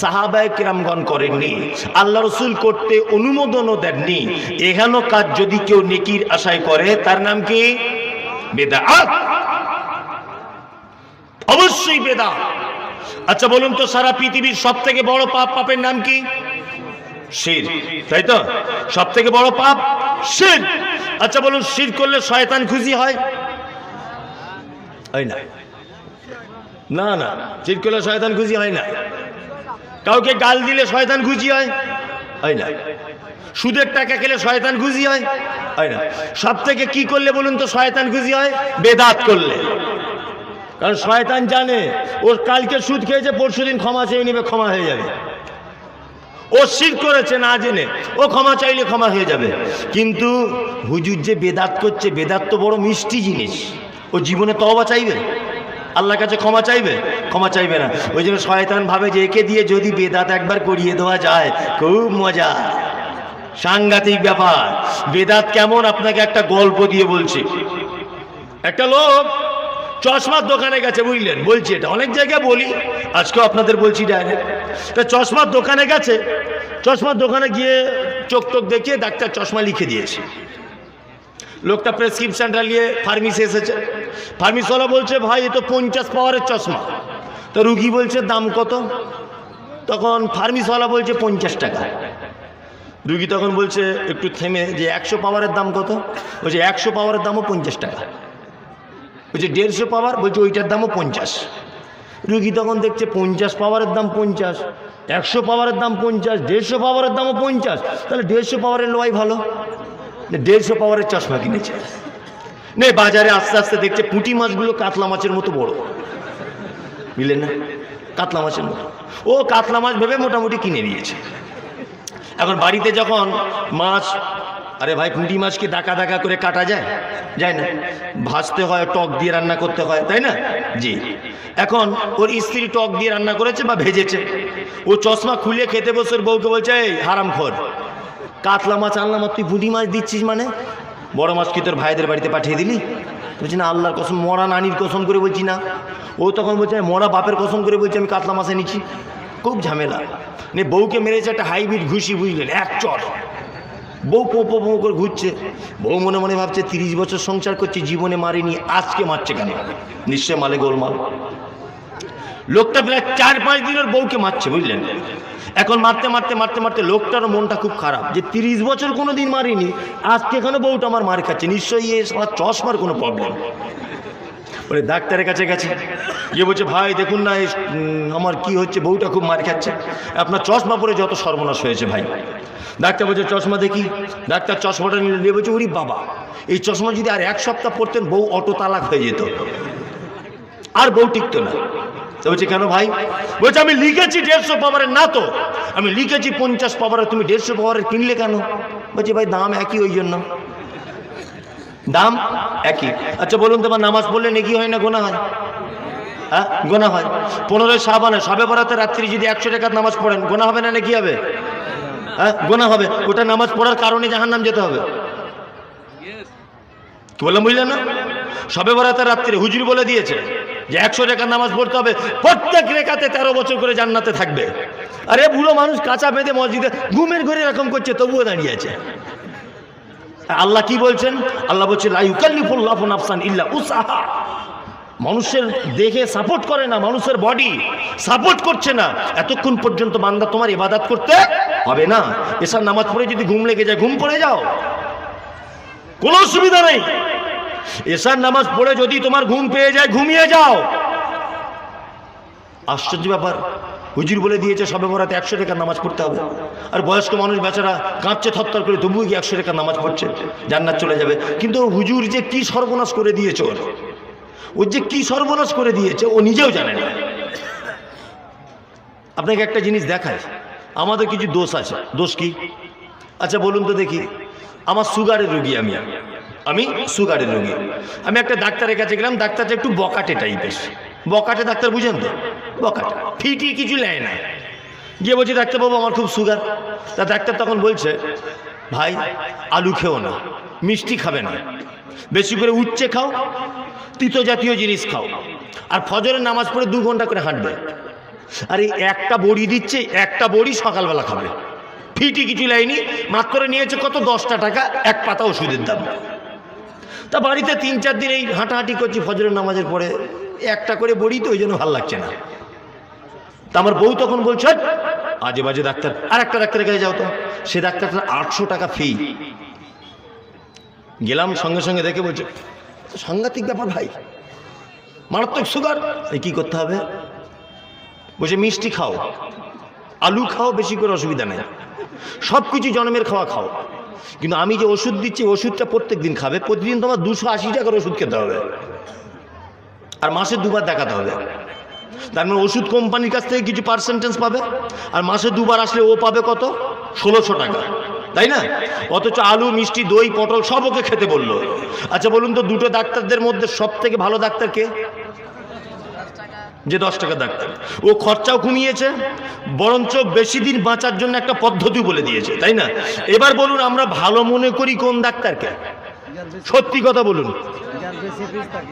S1: সাহাবায়ে কেরামগণ করেননি, আল্লাহ রসুল করতে অনুমোদনও দেননি। এহেন কাজ যদি কেউ নেকির আশায় করে, তার নাম কি? বেদাত। অবশ্যই বেদাত। আচ্ছা বলুন তো, সারা পৃথিবীর সব থেকে বড় পাপের নাম কি? শিরক, তাই তো? সব থেকে বড় পাপ শিরক। আচ্ছা বলুন, শিরক করলে শয়তান খুশি হয়? হয় না। না না, শিরক করলে শয়তান খুশি হয় না। কাউকে গাল দিলে শয়তান খুশি হয়? হয় না। সুদের টাকা খেলে শয়তান খুশি হয়? হয় না। সব থেকে কি করলে বলুন তো শয়তান খুশি হয়? বেদাত করলে। কারণ শয়তান জানে ওর কালকে সুদ খেয়েছে, পরশুদিন ক্ষমা চেয়ে নেবে, ক্ষমা হয়ে যাবে। ও শিরক করেছে না জেনে, ও ক্ষমা চাইলে ক্ষমা হয়ে যাবে। কিন্তু হুজুর যে বেদাত করছে, বেদাত তো বড় মিষ্টি জিনিস। ও জীবনে তওবা চাইবে? আল্লাহর কাছে ক্ষমা চাইবে? ক্ষমা চাইবে না। ওই জন্য শয়তান ভাবে যে একে দিয়ে যদি বেদাত একবার করিয়ে দেওয়া যায়, খুব মজা। সাংঘাতিক ব্যাপার। বেদাত কেমন আপনাকে একটা গল্প দিয়ে বলছি। একটা লোক চশমার দোকানে গেছে, বুঝলেন? বলছি, এটা অনেক জায়গায় বলি, আজকেও আপনাদের বলছি ডাইরেক্ট। তা চশমার দোকানে গেছে, চশমার দোকানে গিয়ে চোখ টোক দেখিয়ে ডাক্তার চশমা লিখে দিয়েছে। লোকটা প্রেসক্রিপশনটা নিয়ে ফার্মেসি এসেছে। ফার্মেসিওয়ালা বলছে, ভাই এ তো 50 পাওয়ারের চশমা। তো রুগী বলছে, দাম কত? তখন ফার্মেসিওয়ালা বলছে 50 টাকা। রুগী তখন বলছে একটু থেমে, যে 100 পাওয়ারের দাম কত? বলছে 100 পাওয়ারের দামও 50 টাকা। বলছে 150 পাওয়ার? বলছে ওইটার দামও 50। রুগী তখন দেখছে 50 পাওয়ারের দাম 50, 100 পাওয়ারের দাম 50, 150 পাওয়ারের দামও 50। তাহলে 150 পাওয়ারের লোয়াই ভালো। 150 পাওয়ারের চশমা কিনেছে। নে বাজারে আস্তে আস্তে দেখছে পুঁটি মাছগুলো কাতলা মাছের মতো বড়, বুঝলেন না? কাতলা মাছের মতো। ও কাতলা মাছ ভেবে মোটামুটি কিনে নিয়েছে। এখন বাড়িতে যখন মাছ, আরে ভাই পুঁটি মাছ কি দাকা দাকা করে কাটা যায়? যায় না। ভাজতে হয়, টক দিয়ে রান্না করতে হয়, তাই না? জি। এখন ওর স্ত্রী টক দিয়ে রান্না করেছে বা ভেজেছে। ও চশমা খুলে খেতে বসে ওর বউকে বলছে, এই হারামখোর, কাতলা মাছ আনলাম আর তুই পুঁটি মাছ দিচ্ছিস মানে? বড় মাছ কি তোর ভাইদের বাড়িতে পাঠিয়ে দিলি? বলছি না, আল্লাহর কসম, মরা নানির কসম করে বলছি না। ও তখন বলছে, মরা বাপের কসম করে বলছি আমি কাতলা মাছ এনেছি। খুব ঝামেলা। নে বউকে মেরেছে একটা হাইব্রিড ঘুষি, বুঝলেন? এক চর। বউ পো পো করে ঘুরছে। বউ মনে মনে ভাবছে 30 বছর সংসার করছে, জীবনে মারিনি, আজকে মারছে কেন? নিশ্চয় মালে গোলমাল। লোকটা প্রায় 4-5 দিনের বউকে মারছে, বুঝলেন? এখন মারতে মারতে মারতে মারতে লোকটারও মনটা খুব খারাপ, যে 30 বছর কোনো দিন মারিনি, আজকে এখানে বউটা আমার মার খাচ্ছে, নিশ্চয়ই আমার চশমার কোনো প্রবলেম। বলে ডাক্তারের কাছে গেছে, গিয়ে বলছে, ভাই দেখুন না আমার কি হচ্ছে, বউটা খুব মার খাচ্ছে, আপনার চশমা পরে যত সর্বনাশ হয়েছে ভাই। ডাক্তার বলছে, চশমা দেখি। ডাক্তার চশমাটা নিয়ে বলছে, ওরে বাবা, এই চশমা যদি আর 1 সপ্তাহ পরতেন বউ অটো তালাক হয়ে যেত, আর বউ টিকতো না। বলছে, কেন ভাই? বলছে, আমি লিখেছি 150 পাওয়ারের, না তো আমি লিখেছি 50 পাওয়ারের, তুমি 150 পাওয়ারের কিনলে কেন? বলছে, ভাই দাম একই, ওই জন্য। দাম একই। আচ্ছা বলুন, তোমার নামাজ পড়লে নেকি হয় না গোনা হয়? হ্যাঁ, গোনা হয়। 15 শাবানে, শবে বরাতে রাত্রি যদি 100 টাকার নামাজ পড়েন, গোনা হবে না নাকি হবে? হ্যাঁ, গোনা হবে। ওটা নামাজ পড়ার কারণে জাহান্নাম যেতে হবে। কি বললাম বুঝলেন না? শবে বরাতের রাত্রে হুজুর বলে দিয়েছে যে 100 টাকার নামাজ পড়তে হবে, প্রত্যেক রেখাতে 13 বছর করে জান্নাতে থাকবে। আরে বুড়ো মানুষ কাঁচা বেঁধে মসজিদে ঘুমের ঘরে এরকম করছে, তবুও দাঁড়িয়ে আছে। আল্লাহ কি বলছেন? আল্লাহ বলছে লা ইউকাল্লিফুল্লাহু নাফসান ইল্লা উসআহা। মানুষের দেখে সাপোর্ট করে না, মানুষের বডি সাপোর্ট করছে না, এতক্ষণ পর্যন্ত বান্দা তোমার ইবাদত করতে হবে না। এসার নামাজ পড়ে যদি ঘুম লেগে যায়, ঘুম পড়ে যাও, কোনো অসুবিধা নেই। এসার নামাজ পড়ে যদি তোমার ঘুম পেয়ে যায়, ঘুমিয়ে যাও। আশ্চর্য ব্যাপার, হুজুর বলে দিয়েছে সবে বরাতে 100 টাকার নামাজ পড়তে হবে, আর বয়স্ক মানুষ বেচারা কাঁপছে থরথর করে, তবুও কি 100 টাকার নামাজ পড়ছে, জান্নাত চলে যাবে। কিন্তু হুজুর যে কি সর্বনাশ করে দিয়েছে, ও যে কি সর্বনাশ করে দিয়েছে ও নিজেও জানে না। আপনাকে একটা জিনিস দেখায়, আমাদের কিছু দোষ আছে। দোষ কি? আচ্ছা বলুন তো দেখি। আমার সুগারের রোগী, আমি সুগারের রোগী। আমি একটা ডাক্তারের কাছে গেলাম, ডাক্তারটা একটু বকাটে টাইপের। বকাটে ডাক্তার বুঝেন তো? বকাটে ফিটি কিছু নেয় না। গিয়ে বলছি ডাক্তারবাবু আমার খুব সুগার। তা ডাক্তার তখন বলছে ভাই আলু খেও না, মিষ্টি খাবে না, বেশি করে উচ্চে খাও, তিতো জাতীয় জিনিস খাও, আর ফজরের নামাজ পড়ে 2 ঘন্টা করে হাঁটবে। আর এই একটা বড়ি দিচ্ছে, একটা বড়ি সকালবেলা খাবে। ফিটি কিছু লাইনি, মাত্র নিয়েছে কত? 10টা টাকা এক পাতা ওষুধের দাম। তা বাড়িতে 3-4 দিন এই হাঁটাহাঁটি করছি ফজরের নামাজের পরে, একটা করে বড়ি, তো ওই জন্য ভালো লাগছে না। তা আমার বউ তখন বলছে আজে বাজে ডাক্তার, আর একটা ডাক্তারের কাছে যাও তো। সে ডাক্তারটা 800 টাকা ফি। গেলাম, সঙ্গে সঙ্গে দেখে বলছে সাংঘাতিক ব্যাপার ভাই, মারাত্মক সুগার, এই কি করতে হবে? বলছে মিষ্টি খাও, আলু খাও, বেশি করে অসুবিধা নেই, সব কিছু জন্মের খাওয়া খাও, কিন্তু আমি যে ওষুধ দিচ্ছি ওষুধটা প্রত্যেক দিন খাবে। প্রতিদিন তোমার 280 টাকার ওষুধ খেতে হবে, আর মাসে 2 বার দেখাতে হবে। তার মানে ওষুধ কোম্পানির কাছ থেকে কিছু পার্সেন্টেজ পাবে, আর মাসে 2 বার আসলে ও পাবে কত? 1600 টাকা, তাই না? অথচ আলু, মিষ্টি, দই, পটল সব ওকে খেতে বললো। আচ্ছা বলুন তো, দুটো ডাক্তারদের মধ্যে সব থেকে ভালো ডাক্তার কে? যে 10 টাকা ডাক্তার। ও খরচাও কমিয়েছে, বরঞ্চ বেশি দিন বাঁচার জন্য একটা পদ্ধতি বলে দিয়েছে, তাই না? এবার বলুন আমরা ভালো মনে করি কোন ডাক্তারকে? সত্যি কথা বলুন।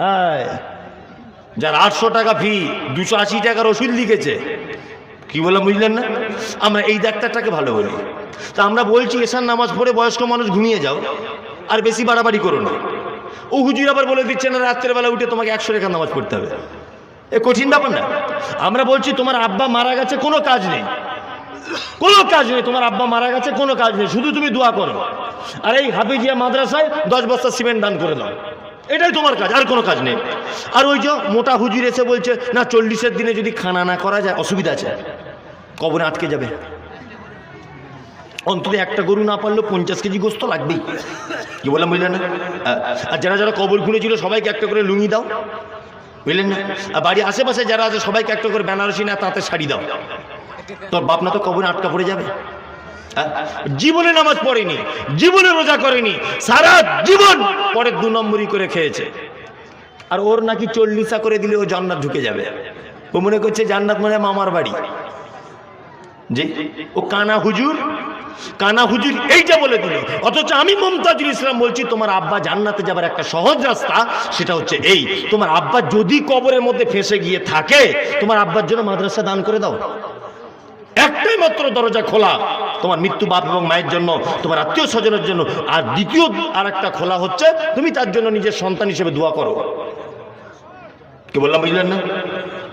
S1: হ্যাঁ, যার 800 টাকা ফি, 280 টাকার ওষুধ লিখেছে, কি বললাম বুঝলেন না? আমরা এই ডাক্তারটাকে ভালো বলি। তা আমরা বলছি এসার নামাজ পড়ে বয়স্ক মানুষ ঘুমিয়ে যাও, আর বেশি বাড়াবাড়ি করো না। ও হুজুর আবার বলে দিচ্ছে না রাত্রের বেলা উঠে তোমাকে 100 টাকার নামাজ পড়তে হবে। এ কঠিন ব্যাপার না? আমরা বলছি তোমার আব্বা মারা গেছে, কোনো কাজ নেই, কোনো কাজ নেই, তোমার আব্বা মারা গেছে, কোনো কাজ নেই, শুধু তুমি দোয়া করো, আর এই হাফিজিয়া মাদ্রাসায় 10 বস্তা সিমেন্ট দান করে দাও, এটাই তোমার কাজ, আর কোনো কাজ নেই। আর ওই যে মোটা হুজুর এসে বলছে না 40-এর দিনে যদি খানা না করা যায় অসুবিধা আছে, কবরে আটকে যাবে। অন্তত একটা গরু না পারলেও 50 কেজি গোস্ত লাগবেই। কি বললাম বুঝলেন না? আর যারা যারা কবর খুঁড়েছিল সবাইকে একটা করে লুঙ্গি দাও, বুঝলেন না? আর বাড়ির আশেপাশে যারা আছে সবাইকে একটা করে বেনারসি না তাতে শাড়ি দাও। তোর বাপ না তো কবরে আটকা পড়ে যাবে? জীবনে নামাজ পড়েনি, জীবনে রোজা করেনি, সারা জীবন পরে 2 নম্বরই করে খেয়েছে, আর ওর নাকি 40 করে দিলে ও জান্নাত ঢুকে যাবে। ও মনে করছে জান্নাত মানে মামার বাড়ি। যে ও কানা হুজুর, কানা হুজুর এইটা বলে দিল। অথচ আমি মুমতাজুল ইসলাম বলছি তোমার আব্বা জান্নাতে যাবার একটা সহজ রাস্তা, সেটা হচ্ছে এই, তোমার আব্বা যদি কবরের মধ্যে ফেঁসে গিয়ে থাকে, তোমার আব্বার জন্য মাদ্রাসা দান করে দাও। একটাই মাত্র দরজা খোলা তোমার মৃত্যু বাপ এবং মায়ের জন্য, তোমার আত্মীয় স্বজনের জন্য, আর দ্বিতীয় আর একটা খোলা হচ্ছে তুমি তার জন্য নিজের সন্তান হিসেবে দোয়া করো। কি বললাম বুঝলেন না?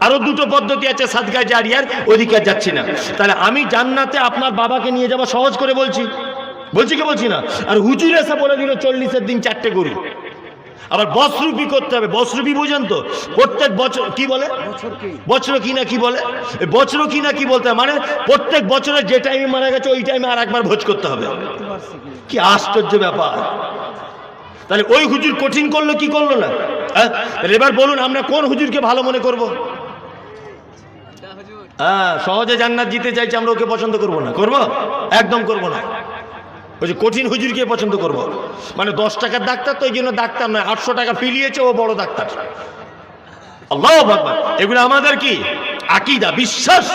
S1: আরো 2টো পদ্ধতি আছে সাদকা জারিয়ার, ওইদিকে আর যাচ্ছি না। তাহলে আমি জান্নাতে আপনার বাবাকে নিয়ে যাওয়া সহজ করে বলছি, বলছি কি বলছি না? আর হুজুর এসে বলে দিল 40-এর দিন 4টে গরু, আবার বছরূপী করতে হবে। বছরূপী বুঝেন তো? প্রত্যেক বছর কি বলে, বছর কি না কি বলে, বছর কি না কি বলতে হয়, মানে প্রত্যেক বছরে যে টাইমে মারা গেছে ওই টাইমে আর একবার ভোজ করতে হবে। কি আশ্চর্য ব্যাপার! তাহলে ওই হুজুর কঠিন করলো কি করলো না? এবার বলুন আমরা কোন হুজুরকে ভালো মনে করব? হ্যাঁ, সহজে জান্নাত জিতে চাইছে, আমরা ওকে পছন্দ করবো না, করবো? একদম করবো না। ওই যে কঠিন হুজুরকে পছন্দ করবো, মানে 10 টাকার ডাক্তার তো ওই জন্য ডাক্তার নয়, 800 টাকা ফিলিয়েছে ও বড় ডাক্তার। আল্লাহু আকবার। এগুলো আমাদের কি আকীদা, বিশ্বাস।